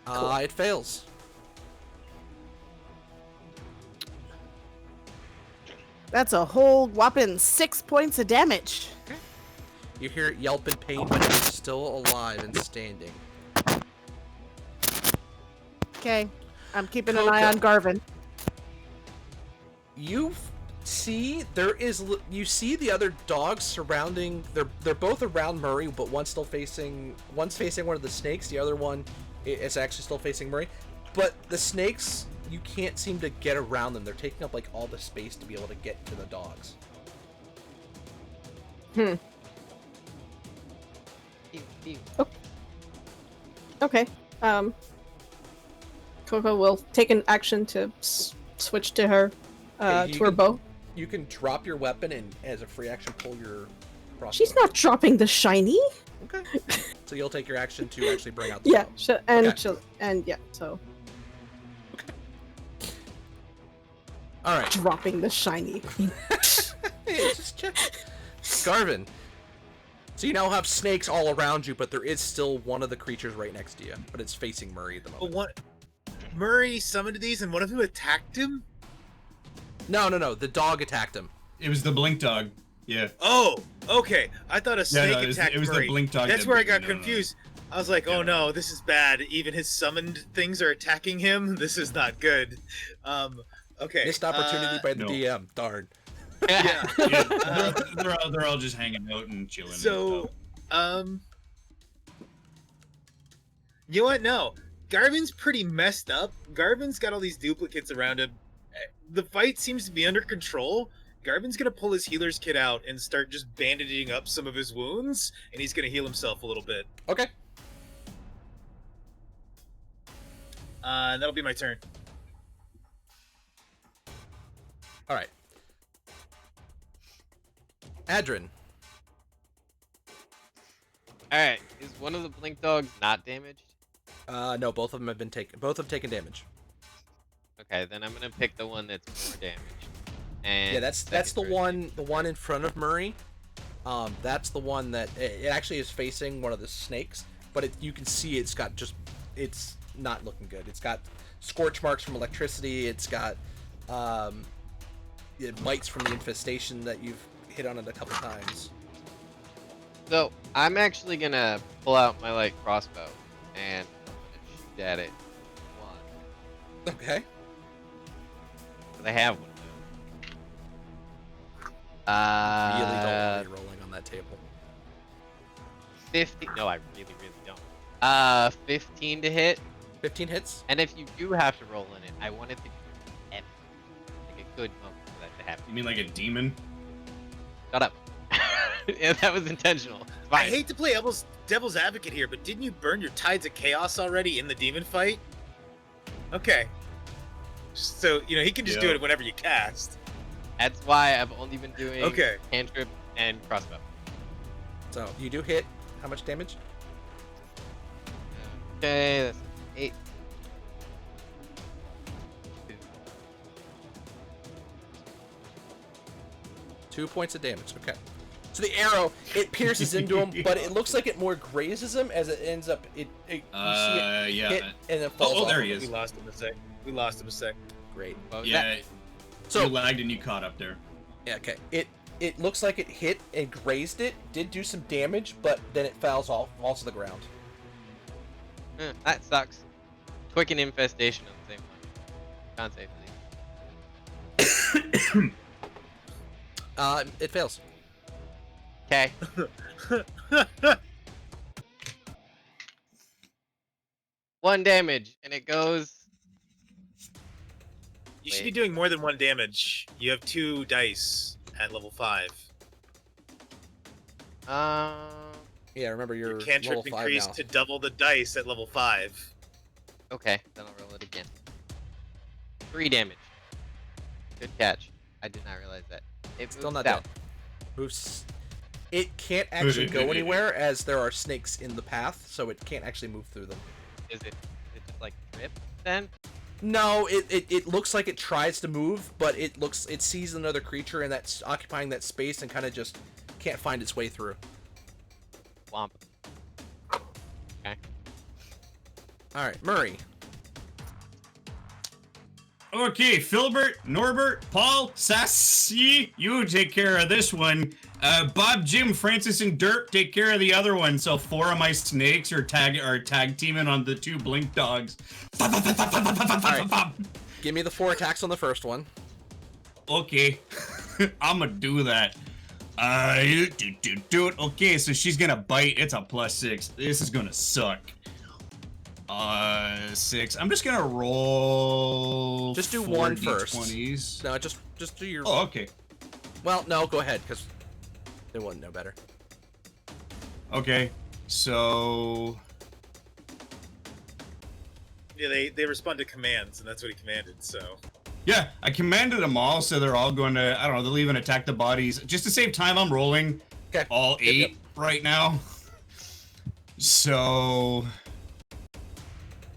Cool. It fails. That's a whole whopping 6 points of damage. You hear it yelp in pain, but it's still alive and standing. Okay. I'm keeping an eye on Garvin. You see the other dogs surrounding. They're both around Murray, but one's facing one of the snakes. The other one is actually still facing Murray. But the snakes, you can't seem to get around them. They're taking up like all the space to be able to get to the dogs. Okay. Coco will take an action to switch to her to her bow. You can drop your weapon and, as a free action, pull your crossbow. She's not dropping the shiny. Okay. So you'll take your action to actually bring out the Yeah, bow. so All right. dropping the shiny. Hey, just check. Garvin. So you now have snakes all around you, but there is still one of the creatures right next to you, but it's facing Murray at the moment. But what? Murray summoned these, and one of them attacked him. No. The dog attacked him. It was the blink dog. Yeah. Oh, okay. I thought a snake attacked it was Murray. the blink dog. That's that where I bit got me. confused. I was like, oh no, this is bad. Even his summoned things are attacking him. This is not good. Okay. Missed opportunity by the no. DM. Darn. Yeah. Yeah, they're all just hanging out and chilling. So, you know what? No, Garvin's pretty messed up. Garvin's got all these duplicates around him. The fight seems to be under control. Garvin's gonna pull his healer's kit out and start just bandaging up some of his wounds, and he's gonna heal himself a little bit. Okay. That'll be my turn. All right. Adrin. Alright, is one of the blink dogs not damaged? No, both of them have been taken. Both have taken damage. Okay, then I'm gonna pick the one that's more damaged. And Yeah, that's the one in front of Murray. That's the one that it actually is facing one of the snakes, but you can see it's not looking good. It's got scorch marks from electricity. It's got bites from the infestation that you've hit on it a couple times. So I'm actually gonna pull out my light crossbow and I'm gonna shoot at it. One. Okay. But I have one. Really don't want to be rolling on that table. 50. No, I really don't. 15 to hit. 15 hits. And if you do have to roll in it, I want it to be epic. Like a good moment for that to happen. You mean like a demon? Shut up. Yeah, that was intentional. It's I fine. hate to play devil's advocate here, but didn't you burn your tides of chaos already in the demon fight? Okay. So, he can just do Yeah. it whenever you cast. That's why I've only been doing Okay. cantrip and crossbow. So you do hit. How much damage? Okay, that's 8. 2 points of damage. Okay. So the arrow, it pierces into him, but it looks like it more grazes him as it ends up. You see it Yeah. hit and then falls off. there he We is. lost him a sec. Great. What was Yeah. So You lagged and you caught up there. yeah, okay. It looks like it hit and grazed it. Did do some damage, but then it falls to the ground. that? That sucks. quicken infestation on the same one. Can't say, please. It fails. Okay. One damage, and it goes. You should be doing more than 1 damage. You have 2 dice at level 5. Yeah, remember you're Your level cantrip 5 increased now. to double the dice at level 5. Okay, then I'll roll it again. 3 damage. Good catch. I did not realize that. It Still moves not south. dead. Moves. It can't actually go anywhere as there are snakes in the path, so it can't actually move through them. Is it just like trip then? No, it looks like it tries to move, but it sees another creature and that's occupying that space and kind of just can't find its way through. Womp. Okay. All right, Murray. Okay, Filbert, Norbert, Paul, Sassy, you take care of this one. Bob, Jim, Francis, and Derp take care of the other one. So 4 of my snakes are tag teaming on the 2 blink dogs. Right. Give me the 4 attacks on the first one. Okay, I'ma do that. Okay, so she's gonna bite. It's a +6. This is gonna suck. 6. I'm just gonna roll. Just do 4 one first. D20s. No, just do your. Oh, okay. Well, no, go ahead because they wouldn't know better. Okay, so Yeah, they respond to commands, and that's what he commanded, so... yeah, I commanded them all, so they're all going to, I don't know, they'll even attack the bodies. Just to save time, I'm rolling all 8 Yep. right now. So,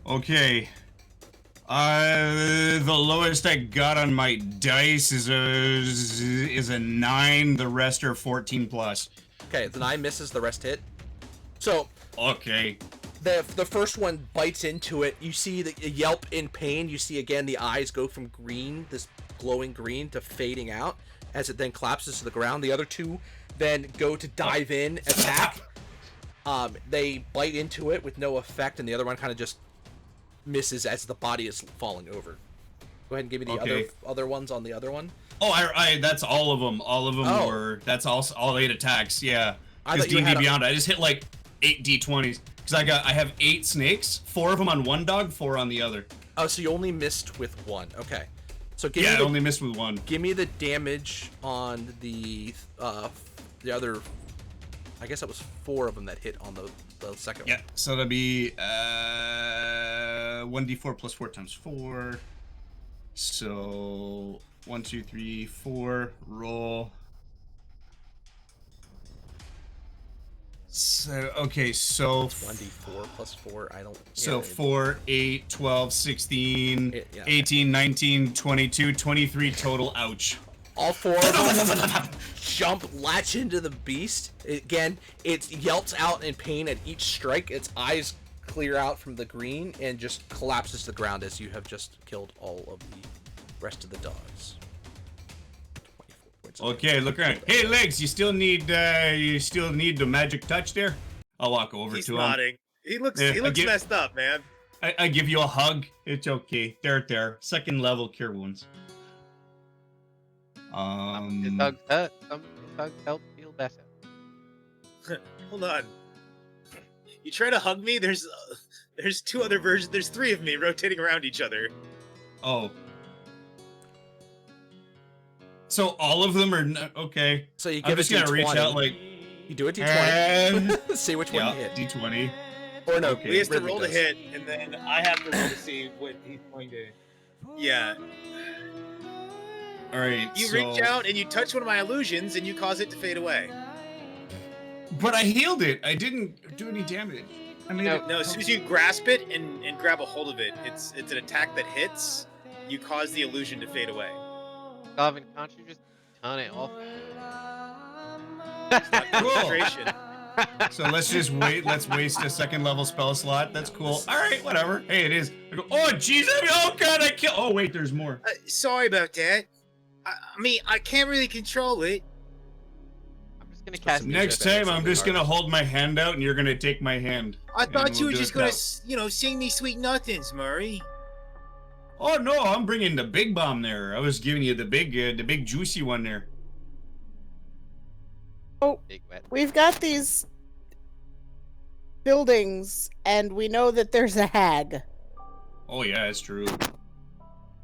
okay. The lowest I got on my dice is a 9. The rest are 14 plus. Okay, the 9 misses, the rest hit. So, okay. the first one bites into it. You see the yelp in pain. You see again the eyes go from green, this glowing green, to fading out as it then collapses to the ground. The other 2 then go to dive in, attack. They bite into it with no effect, and the other one kind of just misses as the body is falling over. Go ahead and give me the other ones on the other one. Oh, I that's all of them. All of them were. That's all 8 attacks. Yeah. Because D&D Beyond, I just hit like 8 D20s. Because I have 8 snakes. 4 of them on one dog, 4 on the other. Oh, so you only missed with 1. Okay. So give yeah, me I only missed with 1. Give me the damage on the other. I guess that was 4 of them that hit on the second one. Yeah. So that'd be 1d4 plus 4 times 4. So 1, 2, 3, 4. Roll. So okay, so 1d4 plus 4. I don't. So 4, 8, 12, 16, 18, 19, 22, 23 total. Ouch. All 4 of them jump, latch into the beast. Again, it yelps out in pain at each strike. Its eyes clear out from the green and just collapses to the ground as you have just killed all of the rest of the dogs. 24 points. Okay, look around. Hey, Legs, you still need the magic touch there? I'll walk over He's to him. nodding. He looks Yeah, messed up, man. I give you a hug. It's okay. There. 2nd level cure wounds. His hugs hurt. Some hugs help feel better. Hold on. You try to hug me? There's 2 other versions. There's 3 of me rotating around each other. Oh. So all of them are okay. So you give I'm just gonna reach out like. You do a d20. See which one Yeah, you hit. D20. Or no, Okay. We have to Ridley roll does. to hit, and then I have to roll to see what he's going to. Yeah. All right. You so... reach out and you touch one of my illusions, and you cause it to fade away. But I healed it. I didn't do any damage. I mean, No, as soon as you grasp it and grab a hold of it, it's an attack that hits. You cause the illusion to fade away. Garvin, can't you just turn it off? Concentration. So let's just wait. Let's waste a 2nd level spell slot. That's cool. All right, whatever. Hey, it is. I go, oh, jeez. Oh, God, I kill. Oh, wait, there's more. Sorry about that. I mean, I can't really control it. I'm just gonna cast. Next time, I'm just gonna hold my hand out, and you're gonna take my hand. I and thought you we'll were do just it gonna, now. sing me sweet nothings, Murray. Oh no, I'm bringing the big bomb there. I was giving you the big juicy one there. Oh, Big wet. we've got these buildings, and we know that there's a hag. Oh yeah, that's true.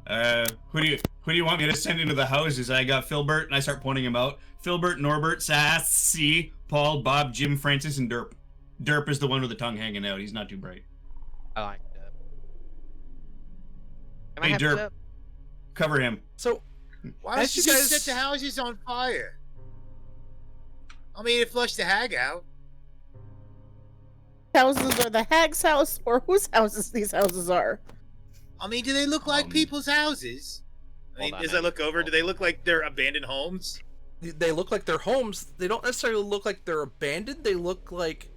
Who do you want me to send into the houses? I got Filbert, and I start pointing him out. Filbert, Norbert, Sassy, Paul, Bob, Jim, Francis, and Derp. Derp is the one with the tongue hanging out. He's not too bright. I like that. Can Hey, I have Derp. that? Cover him. So, Why don't As you you just guys- set the houses on fire? I mean, it flushed the hag out. Houses are the hag's house, or whose houses these houses are. I mean, do they look like Um, people's houses? I mean, Hold on, as I look over, do they look like they're abandoned homes? they look like they're homes. They don't necessarily look like they're abandoned. They look like,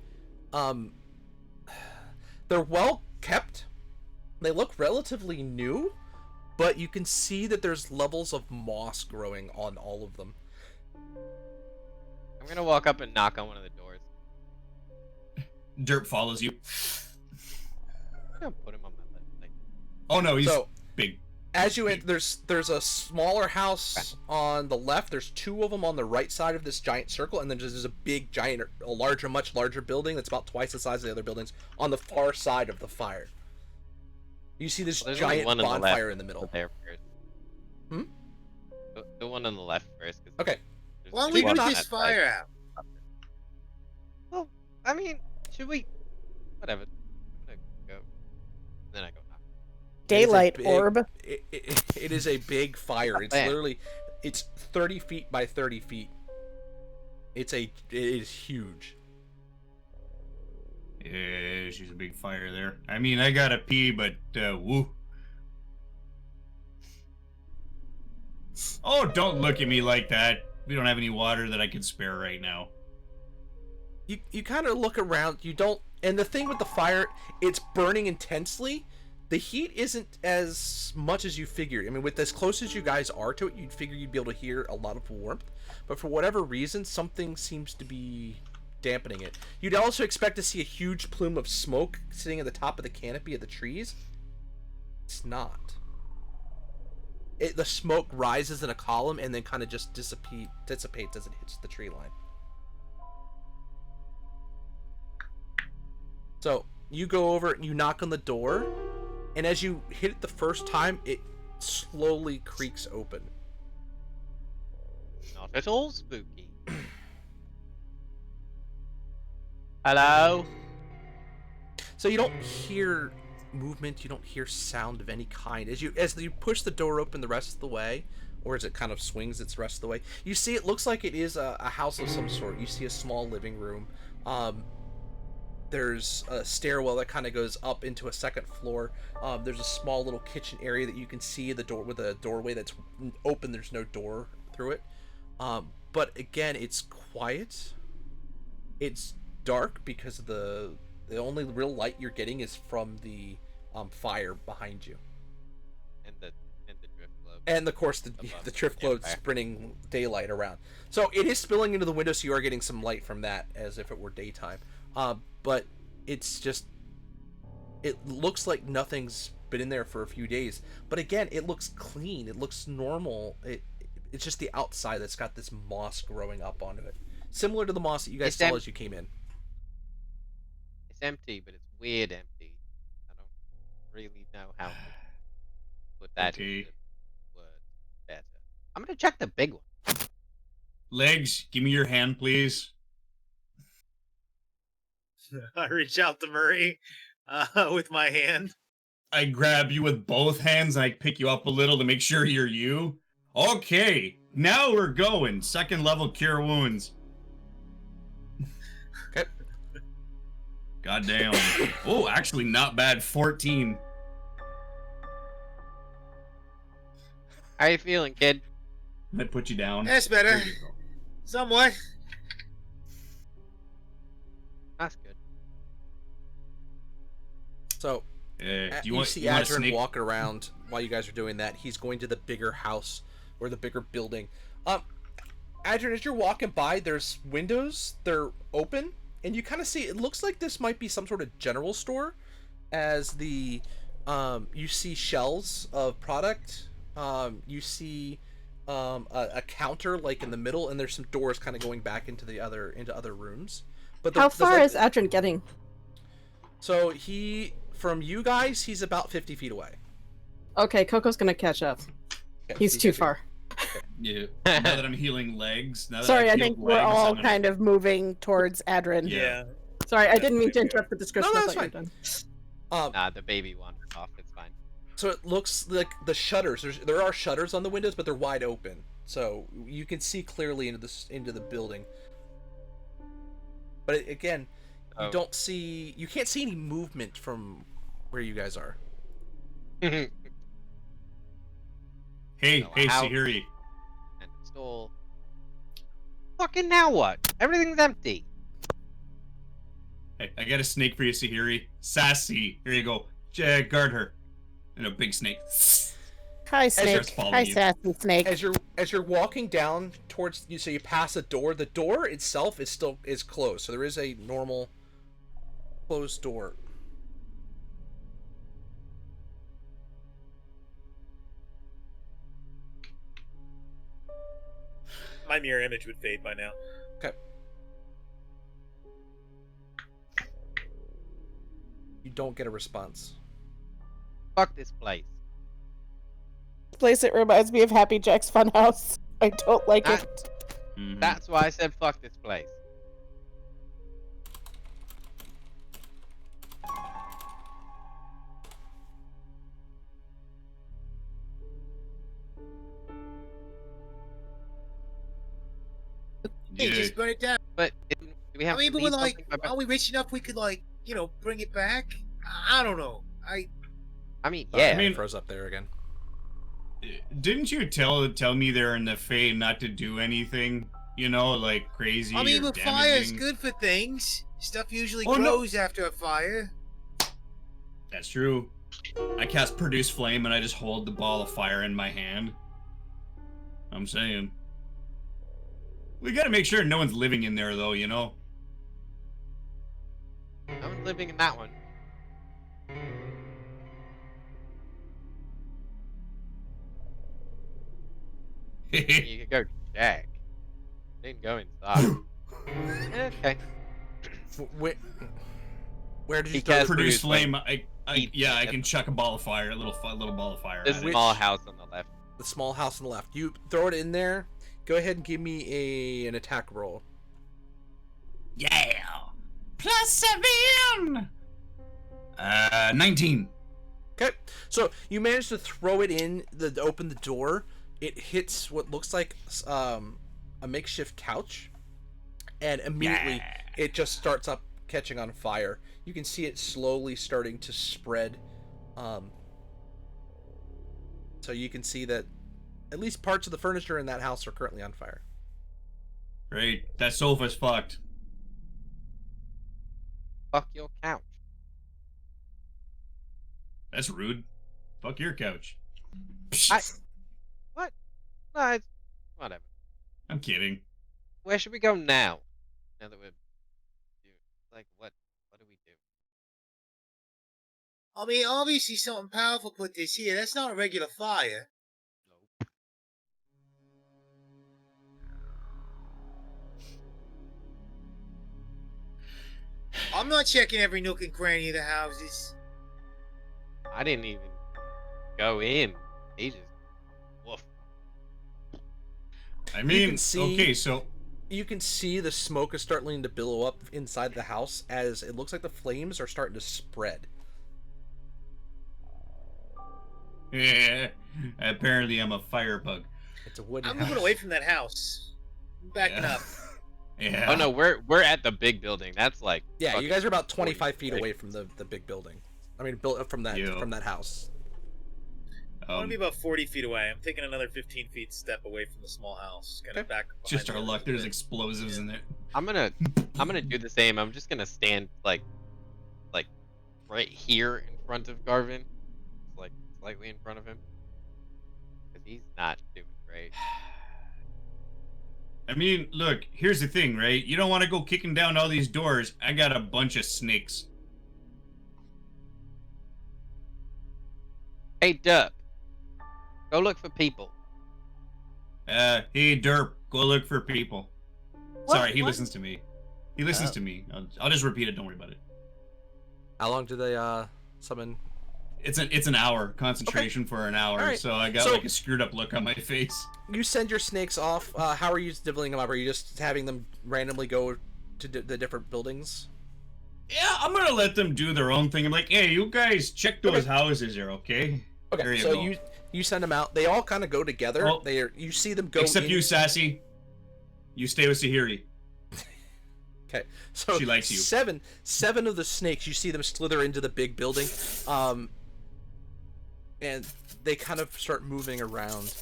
they're well kept. They look relatively new, but you can see that there's levels of moss growing on all of them. I'm gonna walk up and knock on one of the doors. Derp follows you. I'm gonna put him on my left. Like, Oh no, he's So, big. as you enter, there's a smaller house on the left. There's two of them on the right side of this giant circle, and then there's a big, giant, a larger, much larger building that's about twice the size of the other buildings on the far side of the fire. You see this well, there's only giant one on the bonfire left. in the middle. Go there first. Hmm? The one on the left first. 'Cause Okay. there's Why don't two we Keep put on not- this that fire side. out? Well, I mean, should we? Whatever. I'm gonna go. Then I go knock. Daylight big- orb. It is a big fire. It's Man. literally, it's 30 feet by 30 feet. It is huge. Yeah, she's a big fire there. I mean, I gotta pee, but woo. Oh, don't look at me like that. We don't have any water that I can spare right now. You kind of look around. You don't, and the thing with the fire, it's burning intensely. The heat isn't as much as you figured. I mean, with as close as you guys are to it, you'd figure you'd be able to hear a lot of warmth. But for whatever reason, something seems to be dampening it. You'd also expect to see a huge plume of smoke sitting at the top of the canopy of the trees. It's not. The smoke rises in a column and then kind of just dissipates as it hits the tree line. So you go over and you knock on the door, and as you hit it the first time, it slowly creaks open. Not at all spooky. Hello? So you don't hear movement, you don't hear sound of any kind. As you push the door open the rest of the way, or as it kind of swings its rest of the way, you see it looks like it is a house of some sort. You see a small living room. There's a stairwell that kind of goes up into a second floor. There's a small little kitchen area that you can see the door with a doorway that's open. There's no door through it. But again, it's quiet. It's dark because of the only real light you're getting is from the fire behind you, And the drift globe. and of course the Above drift the globe campfire. spreading daylight around. So it is spilling into the window, so you are getting some light from that as if it were daytime. But it's just, it looks like nothing's been in there for a few days. But again, it looks clean. It looks normal. It's just the outside that's got this moss growing up onto it, similar to the moss that you guys It's saw as you came in. It's empty, but it's weird empty. I don't really know how to put that Okay. into words better. I'm gonna check the big one. Legs, give me your hand, please. I reach out to Murray with my hand. I grab you with both hands and I pick you up a little to make sure you're you. Okay, now we're going. Second level cure wounds. Okay. Goddamn. Oh, actually not bad. 14. How you feeling, kid? I put you down. That's There better. you go. Somewhat. That's good. So Do you, want, see you want a Adrian snake? walk around while you guys are doing that. He's going to the bigger house or the bigger building. Adrian, as you're walking by, there's windows. They're open, and you kind of see. It looks like this might be some sort of general store, as the you see shelves of product. You see a counter like in the middle, and there's some doors kind of going back into other rooms. But How far is Adrian getting? So from you guys, he's about 50 feet away. Okay, Coco's gonna catch up. Okay, He's too far. Yeah. Now that I'm healing legs. Now that Sorry, I I've think healed we're legs, all I'm gonna- kind of moving towards Adrian. Yeah. Sorry, I didn't mean to interrupt the description. No, I that's thought you were done. Nah, the baby wandered off. It's fine. So it looks like the shutters. There are shutters on the windows, but they're wide open, so you can see clearly into the building. But again, Oh. you can't see any movement from where you guys are. Hey, No, hey, how- Sahiri. And stole. Fucking now what? Everything's empty. Hey, I got a snake for you, Sahiri. Sassy. Here you go. Guard her. And a big snake. Hi, starts Snake. following Hi, you. sassy Snake. As you're walking down towards you, so you pass a door. The door itself is closed, so there is a normal closed door. My mirror image would fade by now. Okay. You don't get a response. Fuck this place. Place it reminds me of Happy Jack's Funhouse. I don't like That- it. Mhm. That's why I said fuck this place. Hey, Yeah. just burn it down. But do we have I mean, to but we're leave like, something by- are we rich enough we could bring it back? I don't know. I mean, Sorry, yeah. I mean- froze up there again. Didn't you tell me there in the Fae not to do anything? You know, like crazy I mean, or but fire's damaging? good for things. Stuff usually Oh, no. grows after a fire. That's true. I cast Produce Flame and I just hold the ball of fire in my hand. I'm saying. We gotta make sure no one's living in there, though, you know? No one's living in that one. You could go check. Didn't go inside. Okay. Where did you He throw cast the Produce Produce Flame. Flame, Eat I it. can chuck a ball of fire, a little ball of fire This at it. small house on the left. the small house on the left? You throw it in there. Go ahead and give me an attack roll. Yeah! +7! 19. Okay, so you manage to throw it in, open the door. It hits what looks like a makeshift couch, and immediately Yeah. it just starts up catching on fire. You can see it slowly starting to spread. So you can see that at least parts of the furniture in that house are currently on fire. Great. That sofa's fucked. Fuck your couch. That's rude. Fuck your couch. What? No, it's whatever. I'm kidding. Where should we go now? Now that we're like, what do we do? I mean, obviously something powerful put this here. That's not a regular fire. Nope. I'm not checking every nook and cranny of the houses. I didn't even go in. He just woof. I mean, can see- okay, so You can see the smoke is starting to billow up inside the house as it looks like the flames are starting to spread. yeah, apparently I'm a firebug. It's a wooden I'm house. moving away from that house. I'm backing Yeah. up. Yeah. Oh no, we're at the big building. That's like Yeah, you fucking guys are about 40 25 feet right? away from the big building. I mean, built from that Yeah. house. I want to be about 40 feet away. I'm taking another 15 feet step away from the small house. Kind of Okay. back. Just behind our the luck. others a There's bit. explosives in there. I'm gonna do the same. I'm just gonna stand like right here in front of Garvin, like slightly in front of him, because he's not doing great. I mean, look, here's the thing, right? You don't want to go kicking down all these doors. I got a bunch of snakes. Hey, Derp. Go look for people. Hey, Derp, go look for people. Sorry, he What? listens to me. He listens to me. I'll just repeat it. Don't worry about it. How long do they summon? It's an hour concentration for an hour, Alright. so I got So- like a screwed up look on my face. You send your snakes off. How are you diviling them up? Are you just having them randomly go to the different buildings? Yeah, I'm gonna let them do their own thing. I'm like, hey, you guys check those houses here, okay? Okay, There you so go. you send them out. They all kind of go together. Oh. You see them go. Except in- you, Sassy. You stay with Sahiri. Okay, so She likes you. Seven of the snakes. You see them slither into the big building, and they kind of start moving around.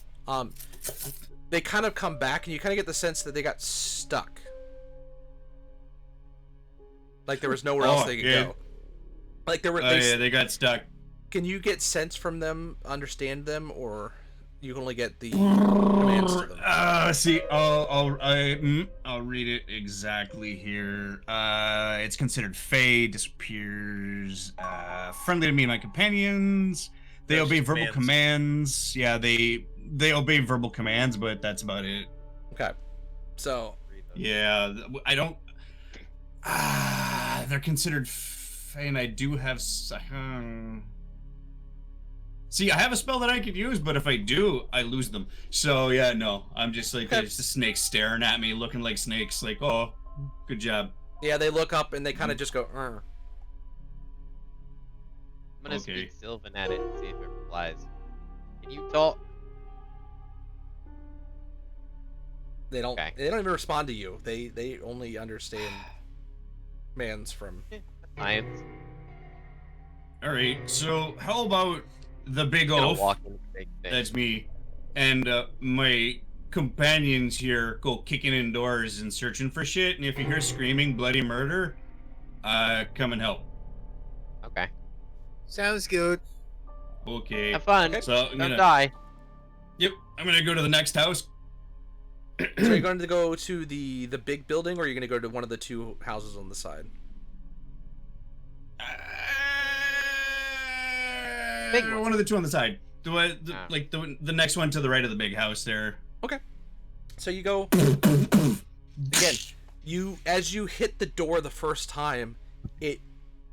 They kind of come back, and you kind of get the sense that they got stuck. Like there was nowhere else they could yeah. go. Like there were. Oh yeah, they got stuck. Can you get sense from them, understand them, or you can only get the commands to them? See, I'll read it exactly here. It's considered fey, disappears, friendly to me and my companions. They That's obey just verbal commands. Yeah, they obey verbal commands, but that's about it. Okay, so Yeah, I don't. They're considered fey, and I do have. See, I have a spell that I could use, but if I do, I lose them. So yeah, no, I'm just like there's the snakes staring at me, looking like snakes. Like, oh, good job. yeah, they look up and they kind of just go. I'm gonna speak Sylvan at it and see if it replies. Can you talk? They don't. Okay. They don't even respond to you. They only understand commands from. Science. All right, so how about the big Gonna oaf? walk in the big thing. That's me, and my companions here go kicking indoors and searching for shit. And if you hear screaming, bloody murder, come and help. Okay. Sounds good. Okay. Have fun. Okay. So I'm Don't gonna. die. Yep, I'm gonna go to the next house. So you're going to go to the big building, or are you going to go to one of the two houses on the side? Big one. One of the two on the side. Ah. Like the next one to the right of the big house there. Okay. So you go again. As you hit the door the first time, it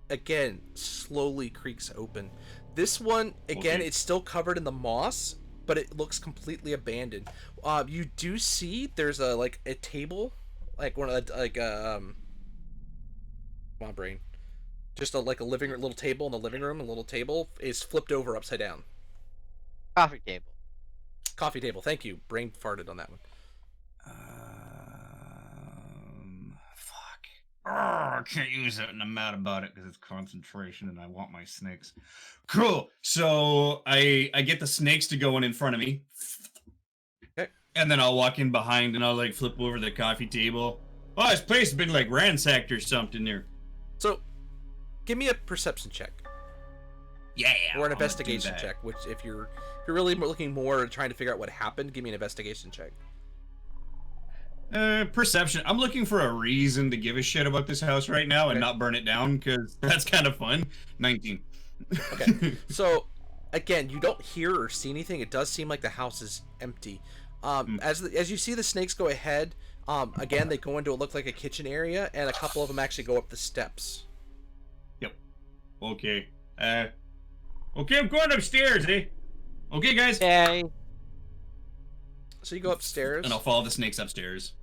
again slowly creaks open. This one again, Okay. it's still covered in the moss, but it looks completely abandoned. You do see there's a table, like one of the come on, brain. Just a little table in the living room. A little table is flipped over upside down. Coffee table. Coffee table. Thank you. Brain farted on that one. Fuck. I can't use it, and I'm mad about it because it's concentration, and I want my snakes. Cool. So I get the snakes to go in front of me. Okay. And then I'll walk in behind, and I'll flip over the coffee table. Oh, this place has been ransacked or something there. So, give me a perception check Yeah. or an I'll do investigation that. check. Which, if you're really looking more trying to figure out what happened, give me an investigation check. Perception. I'm looking for a reason to give a shit about this house right now and Okay. not burn it down because that's kind of fun. 19. Okay. So, again, you don't hear or see anything. It does seem like the house is empty. As you see the snakes go ahead, again they go into what looks like a kitchen area, and a couple of them actually go up the steps. Yep. Okay. Okay, I'm going upstairs, eh? Okay, guys. Okay. So you go upstairs. And I'll follow the snakes upstairs.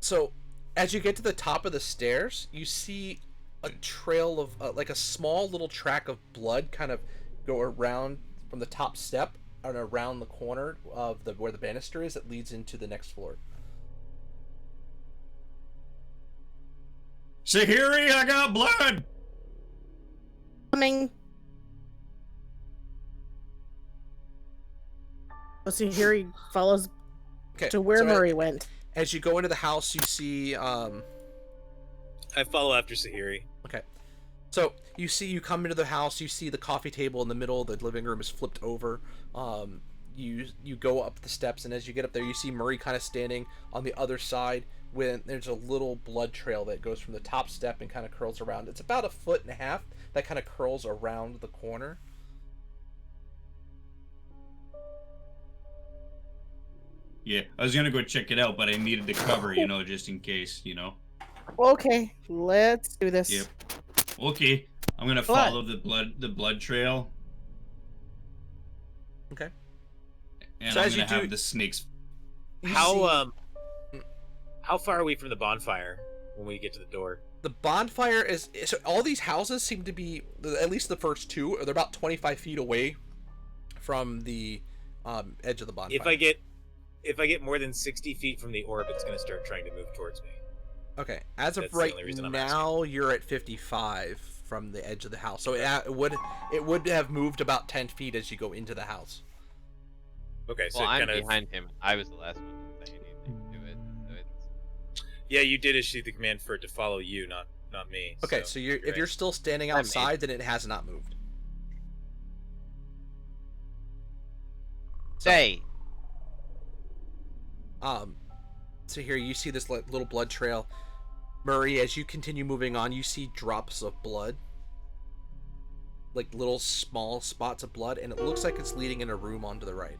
So, as you get to the top of the stairs, you see a trail of like a small little track of blood kind of go around from the top step and around the corner of where the banister is that leads into the next floor. Sahiri, I got blood! Coming. So here he follows Okay. to where so Murray went. As you go into the house, you see I follow after Sahiri. okay. So you come into the house, you see the coffee table in the middle, the living room is flipped over. you go up the steps, and as you get up there, you see Murray kind of standing on the other side. When there's a little blood trail that goes from the top step and kind of curls around. It's about 1.5 feet that kind of curls around the corner. Yeah, I was gonna go check it out, but I needed the cover, just in case, Okay, let's do this. Yep. Okay, I'm gonna Blood. follow the blood trail, Okay. and So I'm as you gonna have do- the snakes. You see- How far are we from the bonfire when we get to the door? the bonfire is so all these houses seem to be, at least the first two, they're about 25 feet away from the edge of the bonfire. If I get more than 60 feet from the orb, it's going to start trying to move towards me. Okay, as of That's the right only reason I'm now, you're at 55 from the edge of the house. So it would have moved about 10 feet as you go into the house. Okay, so Well, I'm kind of behind him. I was the last one to say anything to it. So it's... yeah, you did issue the command for it to follow you, not me. Okay, so if right. you're still standing I'm outside, then it has not moved. Say! So here you see this little blood trail. Murray, as you continue moving on, you see drops of blood. Like little small spots of blood, and it looks like it's leading in a room onto the right.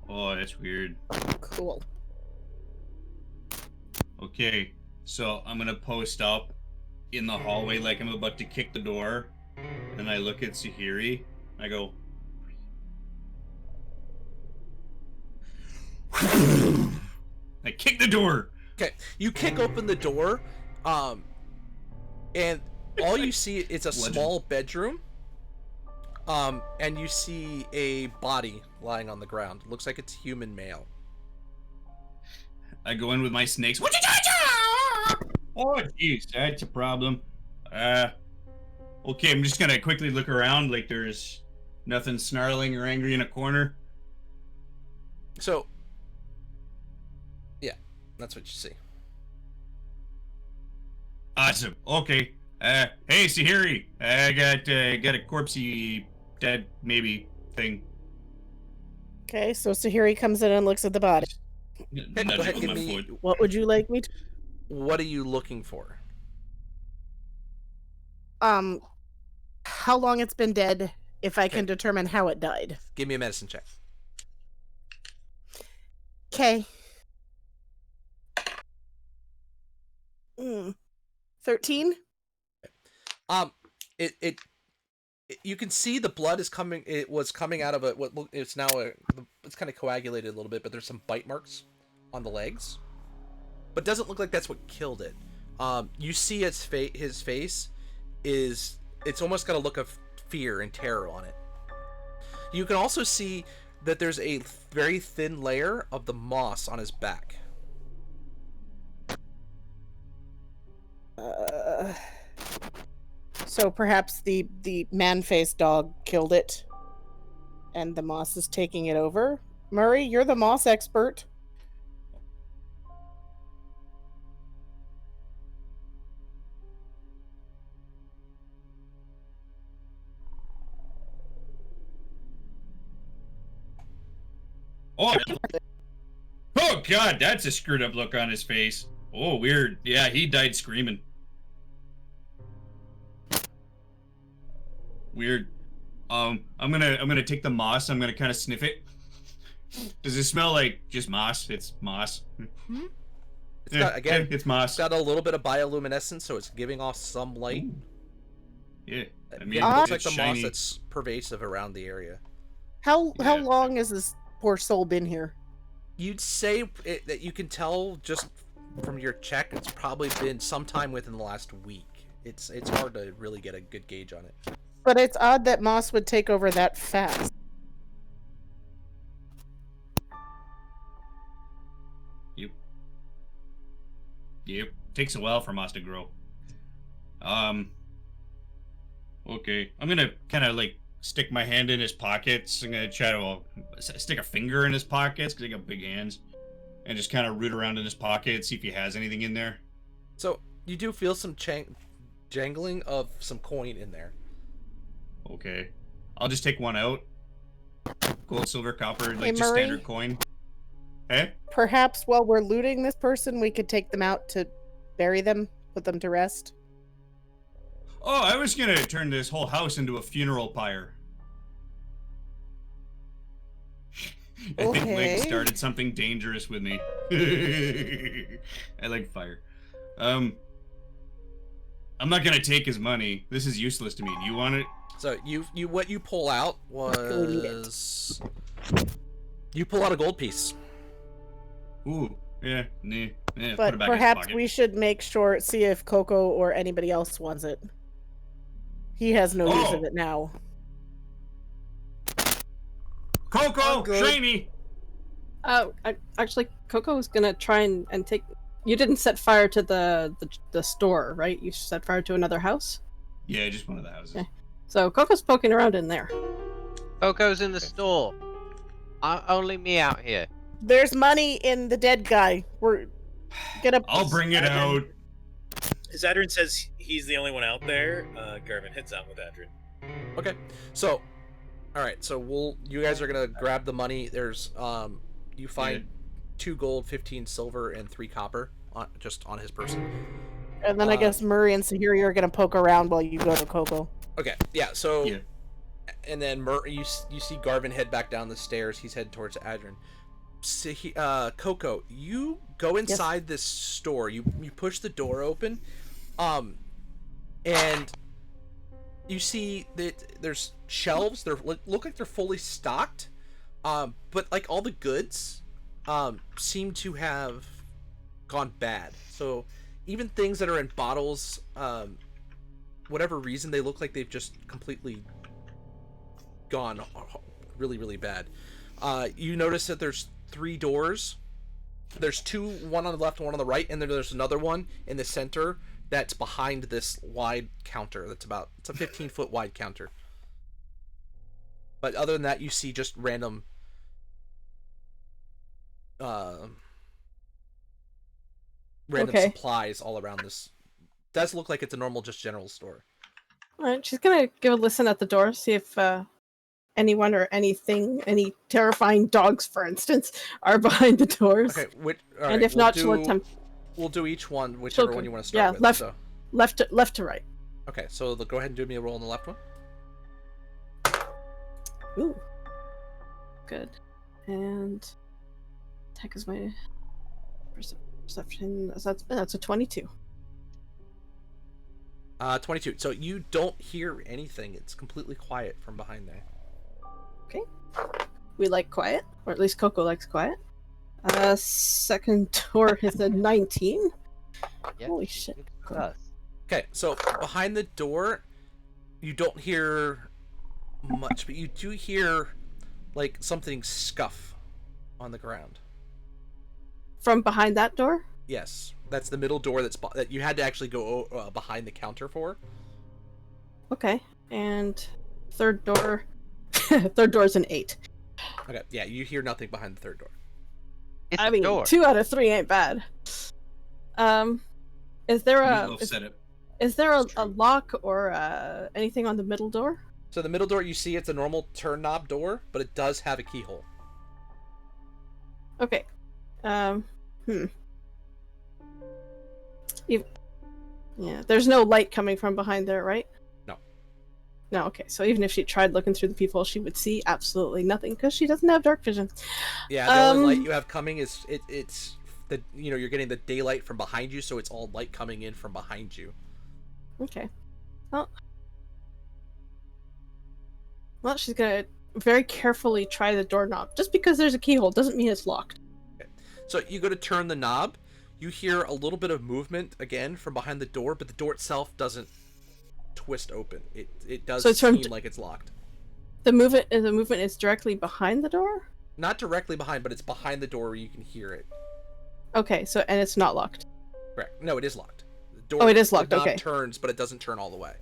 Oh, that's weird. Cool. Okay, so I'm gonna post up in the hallway like I'm about to kick the door, and I look at Sahiri. I go. I kick the door. Okay, you kick open the door, and all you see is a Legend. small bedroom, and you see a body lying on the ground. It looks like it's human male. I go in with my snakes. What you doing? Oh, jeez, that's a problem. Okay, I'm just gonna quickly look around like there's nothing snarling or angry in a corner. So, yeah, that's what you see. Awesome. Okay. Hey, Sahiri, I got a corpsey, dead maybe thing. Okay, so Sahiri comes in and looks at the body. Okay, Nudge go it ahead, with give my me. foot. What would you like me to? What are you looking for? How long it's been dead? If I can Okay. determine how it died. Give me a medicine check. Okay. 13. You can see the blood is coming. It was coming out of it's now it's kind of coagulated a little bit, but there's some bite marks on the legs, but doesn't look like that's what killed it. You see his face is, it's almost got a look of fear and terror on it. You can also see that there's a very thin layer of the moss on his back. So perhaps the man-faced dog killed it, and the moss is taking it over. Murray, you're the moss expert. Oh God, that's a screwed up look on his face. Oh, weird. Yeah, he died screaming. Weird. I'm gonna take the moss. I'm gonna kind of sniff it. Does it smell like just moss? It's moss. It's got, again, it's moss. it's got a little bit of bioluminescence, so it's giving off some light. Yeah, I mean, It looks like it's the moss shiny. that's pervasive around the area. How Yeah. long has this poor soul been here? You'd say that you can tell just from your check. It's probably been sometime within the last week. It's hard to really get a good gauge on it. But it's odd that moss would take over that fast. Yep. Takes a while for moss to grow. Okay. I'm gonna kind of like stick my hand in his pockets. I'm gonna try to stick a finger in his pockets because I got big hands, and just kind of root around in his pocket, see if he has anything in there. So you do feel some jangling of some coin in there. Okay. I'll just take one out. Gold, silver, copper, like Hey, just Murray? standard coin. Eh? Perhaps while we're looting this person, we could take them out to bury them, put them to rest. Oh, I was gonna turn this whole house into a funeral pyre. I think Link Okay. started something dangerous with me. I like fire. I'm not gonna take his money. This is useless to me. Do you want it? So you what you pull out Go eat it. was you pull out a gold piece. Ooh, yeah, nah. Put But it back in his perhaps pocket. we should make sure, see if Coco or anybody else wants it. He has no use of Oh. it now. Coco, I'm good. shiny. Actually, Coco was gonna try and take. You didn't set fire to the store, right? You set fire to another house. Yeah, just one of the houses. Okay. So Coco's poking around in there. Coco's in the store. Only me out here. There's money in the dead guy. We're gonna. I'll bring it out. As Adrian says he's the only one out there, Garvin heads out with Adrian. Okay. So all right, so you guys are going to grab the money. There's you find 2 gold, 15 silver and 3 copper just on his person. And then I guess Murray and Sahiri are gonna poke around while you go to Coco. Okay. Yeah, so Yeah. and then you see Garvin head back down the stairs. He's heading towards Adrian. Coco, you go inside this store. You push the door open, and you see that there's shelves. They look like they're fully stocked, but like all the goods, seem to have gone bad. So even things that are in bottles, whatever reason, they look like they've just completely gone really, really bad. You notice that there's 3 doors. There's 2, one on the left and one on the right, and then there's another one in the center that's behind this wide counter. It's a 15-foot wide counter. But other than that, you see just random supplies all around this. Does look like it's a normal, just general store. All right, she's gonna give a listen at the door, see if anyone or anything, any terrifying dogs, for instance, are behind the doors. Okay, And if not, she'll attempt. We'll do each one, whichever one you want to start Yeah, with. left. So. Left to right. Okay, so go ahead and do me a roll on the left one. Ooh. Good. And attack is my perception. That's a 22. 22. So you don't hear anything. It's completely quiet from behind there. Okay. We like quiet, or at least Coco likes quiet. Second door is a 19. Yeah, Holy shit. Plus. Okay, so behind the door, you don't hear much, but you do hear like something scuff on the ground. From behind that door? Yes, that's the middle door that you had to actually go behind the counter for. Okay. And third door. Third door is an 8. Okay, yeah, you hear nothing behind the third door. It's I a mean, door. 2 out of 3 ain't bad. Is there a Meatloaf said it. is there a lock or anything on the middle door? So the middle door, you see it's a normal turn knob door, but it does have a keyhole. Okay. Yeah, there's no light coming from behind there, right? No. No, okay. So even if she tried looking through the peephole, she would see absolutely nothing because she doesn't have dark vision. Yeah, the only light you have coming is it's the you're getting the daylight from behind you, so it's all light coming in from behind you. Okay. Well, she's gonna very carefully try the doorknob. Just because there's a keyhole doesn't mean it's locked. Okay. So you go to turn the knob, you hear a little bit of movement again from behind the door, but the door itself doesn't twist open. It does So it's from seem like it's locked. The movement is directly behind the door? Not directly behind, but it's behind the door where you can hear it. Okay, so and it's not locked. Correct. No, it is locked. The door, Oh, it is locked, The knob okay. turns, but it doesn't turn all the way.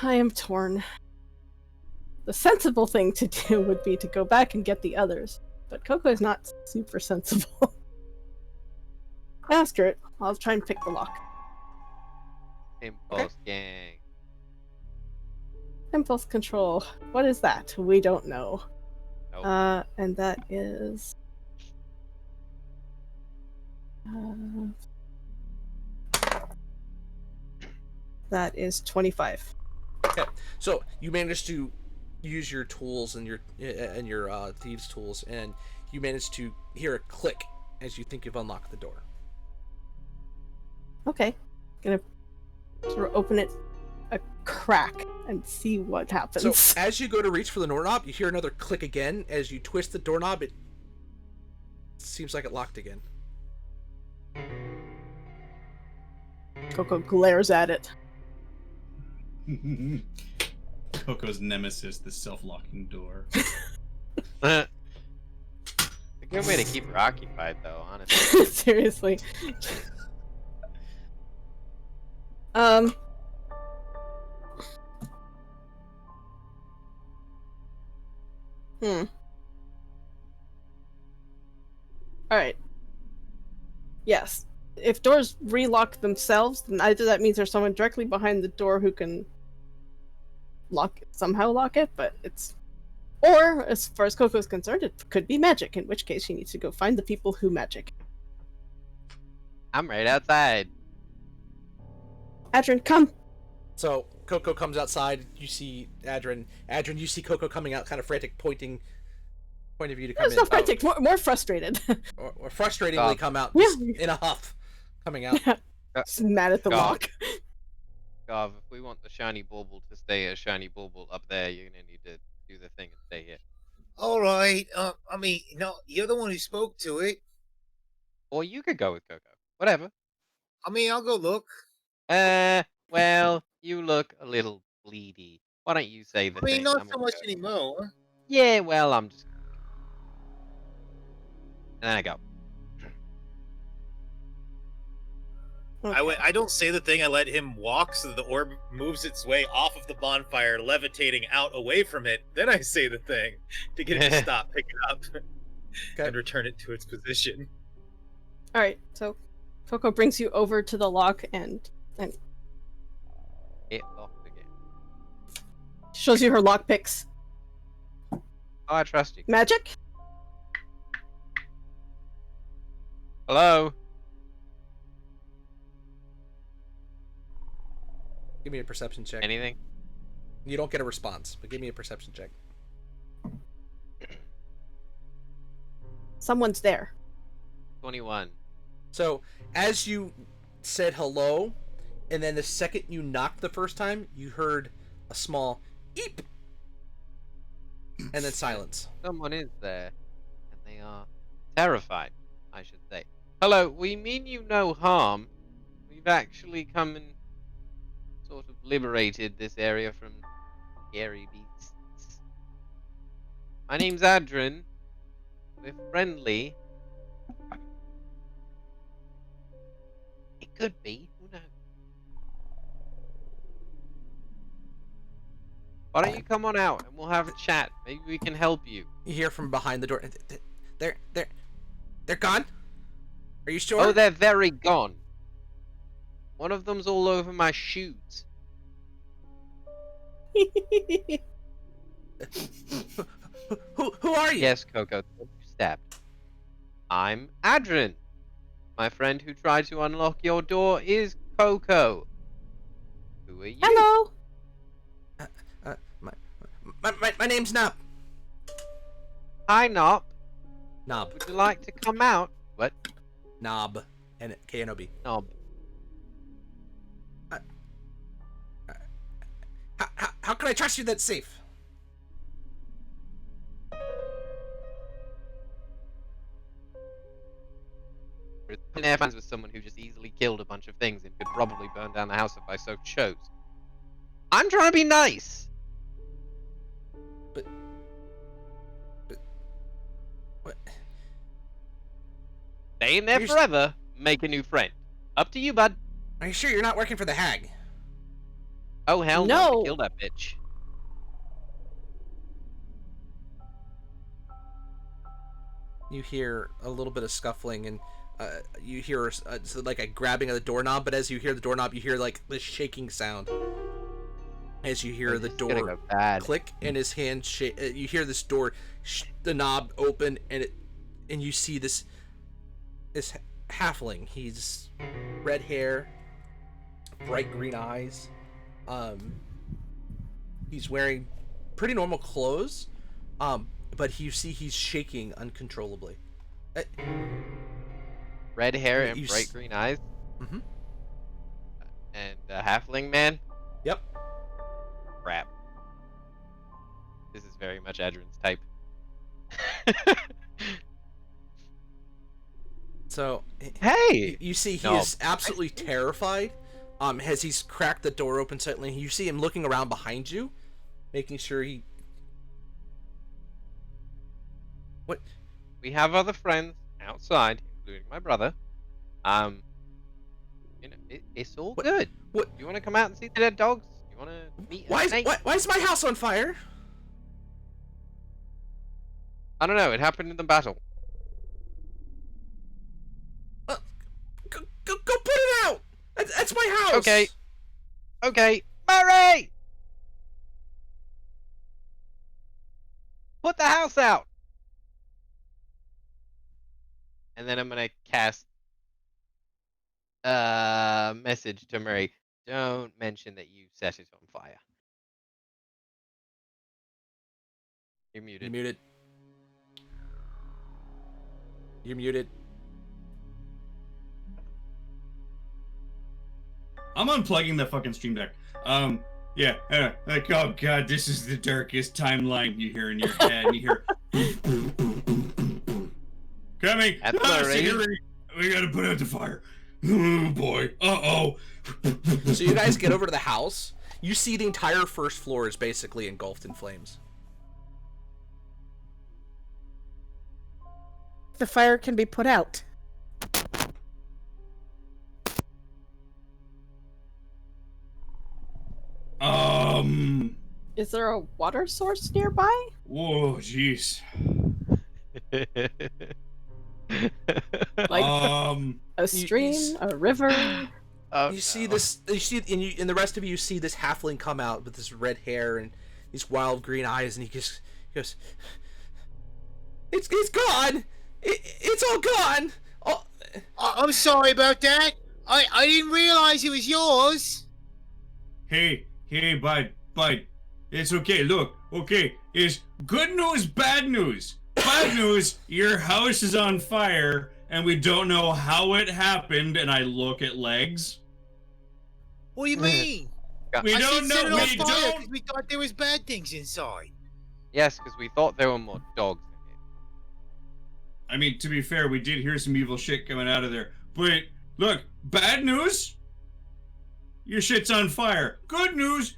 I am torn. The sensible thing to do would be to go back and get the others, but Coco is not super sensible. Ask her it. I'll try and pick the lock. Impulse gang. Impulse control. What is that? We don't know. Nope. And that is. That is 25. Okay, so you managed to use your tools and your thieves' tools, and you managed to hear a click as you think you've unlocked the door. Okay. Gonna sort of open it a crack and see what happens. So as you go to reach for the doorknob, you hear another click again. As you twist the doorknob, it seems like it locked again. Coco glares at it. Coco's nemesis, the self-locking door. A good way to keep her occupied, though, honestly. Seriously. Alright. Yes. If doors relock themselves, then either that means there's someone directly behind the door who can somehow lock it, but it's... Or, as far as Coco's concerned, it could be magic, in which case she needs to go find the people who magic. I'm right outside. Adrian, come! So Coco comes outside. You see Adrian. Adrian, you see Coco coming out, kind of frantic, point of view to come There's in. no frantic, more frustrated. Or frustratingly come out Yeah. just in a huff, coming out. Just mad at the God. lock. Gav, if we want the shiny bauble to stay a shiny bauble up there, you're gonna need to do the thing and stay here. All right. I mean, no, you're the one who spoke to it. Or you could go with Coco. Whatever. I mean, I'll go look. Well, you look a little bleedy. Why don't you say the I mean, thing? not I'm so gonna much go. anymore. Yeah, well, I'm just... And then I go. I don't say the thing. I let him walk so that the orb moves its way off of the bonfire, levitating out away from it. Then I say the thing to get it to stop, pick it up, and return it to its position. Alright, so Coco brings you over to the lock and It locked again. shows you her lockpicks. Oh, I trust you. Magic? Hello? Give me a perception check. Anything? You don't get a response, but give me a perception check. Someone's there. 21. So as you said hello, and then the second you knocked the first time, you heard a small eep, and then silence. Someone is there, and they are terrified, I should say. Hello, we mean you no harm. We've actually come and sort of liberated this area from scary beasts. My name's Adrian. We're friendly. It could be, who knows? Why don't you come on out and we'll have a chat? Maybe we can help you. You hear from behind the door. They're gone. Are you sure? Oh, they're very gone. One of them's all over my shoes. Who are you? Yes, Coco, the one you stabbed. I'm Adrian. My friend who tried to unlock your door is Coco. Who are you? Hello! My name's Knob. Hi, Nop. Knob. Would you like to come out? What? Knob. And K-N-O-B. Knob. How can I trust you that's safe? Air friends with someone who just easily killed a bunch of things and could probably burn down the house if I so chose. I'm trying to be nice. But what? Stay in there You're forever. Make a new friend. Up to you, bud. Are you sure you're not working for the hag? Oh hell No. I killed that bitch. You hear a little bit of scuffling, and you hear like a grabbing of the doorknob. But as you hear the doorknob, you hear like this shaking sound. as you hear the This is gonna door go bad. click and his hand you hear this door the knob open, and you see this halfling. He's red hair, bright green eyes. He's wearing pretty normal clothes, but you see he's shaking uncontrollably. Red hair and You bright green eyes. Mhm. And a halfling man. Yep. Crap. This is very much Adrin's type. So Hey! you see he No. is absolutely terrified. As he's cracked the door open slightly, you see him looking around behind you, making sure he. What? We have other friends outside, including my brother. You know, it's all What- good. what- You want to come out and see the dead dogs? You want to meet a snake? Why is my house on fire? I don't know. It happened in the battle. Go put it out. That's my house. Okay. Okay, Murray! Put the house out! And then I'm gonna cast a message to Murray. Don't mention that you set it on fire. You're You're muted. muted. You're muted. I'm unplugging the fucking stream deck. Yeah, like, oh god, this is the darkest timeline you hear in your head. And you hear coming. That's Ah, Murray. Siri, we gotta put out the fire. Oh boy. Uh-oh. So you guys get over to the house. You see the entire first floor is basically engulfed in flames. The fire can be put out. Is there a water source nearby? Whoa, jeez. Like a stream, a river? Oh, You see no. this. You see, and the rest of you see this halfling come out with this red hair and these wild green eyes, and he goes, "It's gone. It's all gone." Oh, I'm sorry about that. I didn't realize it was yours. Hey, bud. It's okay. Look, okay. It's good news, bad news. Bad news, your house is on fire, and we don't know how it happened, and I look at legs. What do you mean? We I don't said set it know. on We fire don't. because we thought there was bad things inside. Yes, because we thought there were more dogs in it. I mean, to be fair, we did hear some evil shit coming out of there. But look, bad news, your shit's on fire. Good news,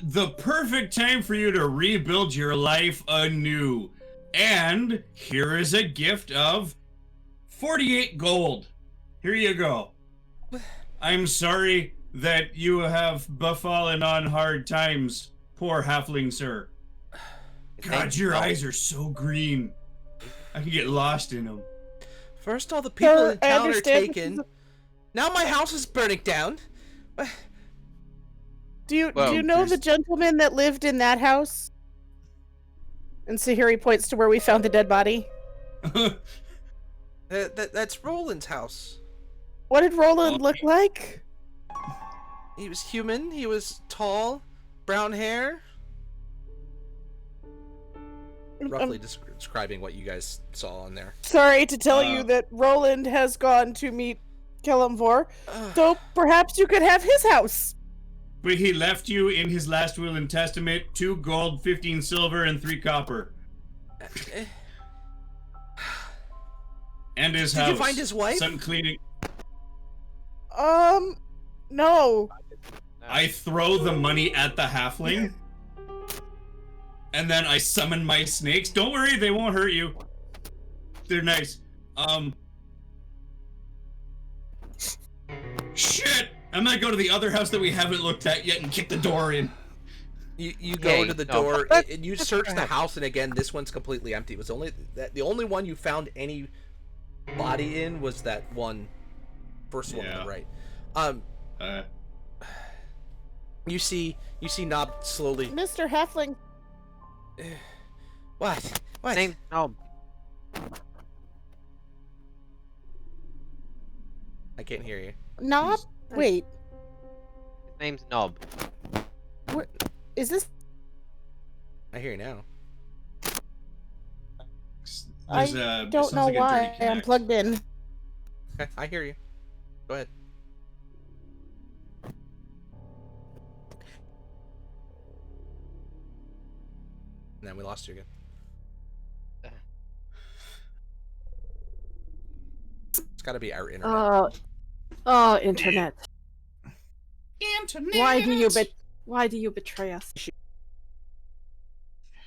the perfect time for you to rebuild your life anew. And here is a gift of 48 gold. Here you go. I'm sorry that you have befallen on hard times, poor halfling sir. God, Thank your you. eyes are so green. I can get lost in them. first all the people Sir, in I town are understand this taken. is Now my house is burning down. Do you Well, know the there's- gentleman that lived in that house? And Sahiri points to where we found the dead body. That's Roland's house. What did Roland look like? He was human. He was tall, brown hair. Roughly describing what you guys saw in there. Sorry to tell you Uh, that Roland has gone to meet Kellamvor, Ugh. so perhaps you could have his house. But he left you in his last will and testament 2 gold, 15 silver, and 3 copper. Eh, And his Did house. you find his wife? Some cleaning. No. I throw the money at the halfling. And then I summon my snakes. Don't worry, they won't hurt you. They're nice. Shit! I'm gonna go to the other house that we haven't looked at yet and kick the door in. You go Yay. to the No, door but- and you search the house, and again, this one's completely empty. It was the only one you found any body in was that one first one on Yeah. the right. Uh, You see Knob slowly. Mr. Halfling. What? What? Name's Nob. I can't hear you. Knob? Wait, His name's Nob. what is this? I hear you now. I It don't sounds know like a why dirty I'm connect. plugged in. Okay, I hear you. Go ahead. And then we lost you again. It's got to be our internet. Internet. Internet. Why do you betray us?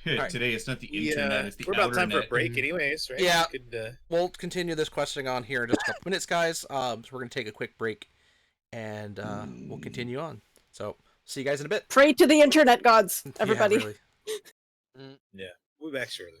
Alright. Today it's not the Yeah, internet, it's the we're about outer time for a net. break, anyways, right? Yeah. We could, We'll continue this questing on here in just a couple minutes, guys. So we're gonna take a quick break, and we'll continue on. So see you guys in a bit. Pray to the internet gods, Yeah, everybody. really. we'll be back shortly.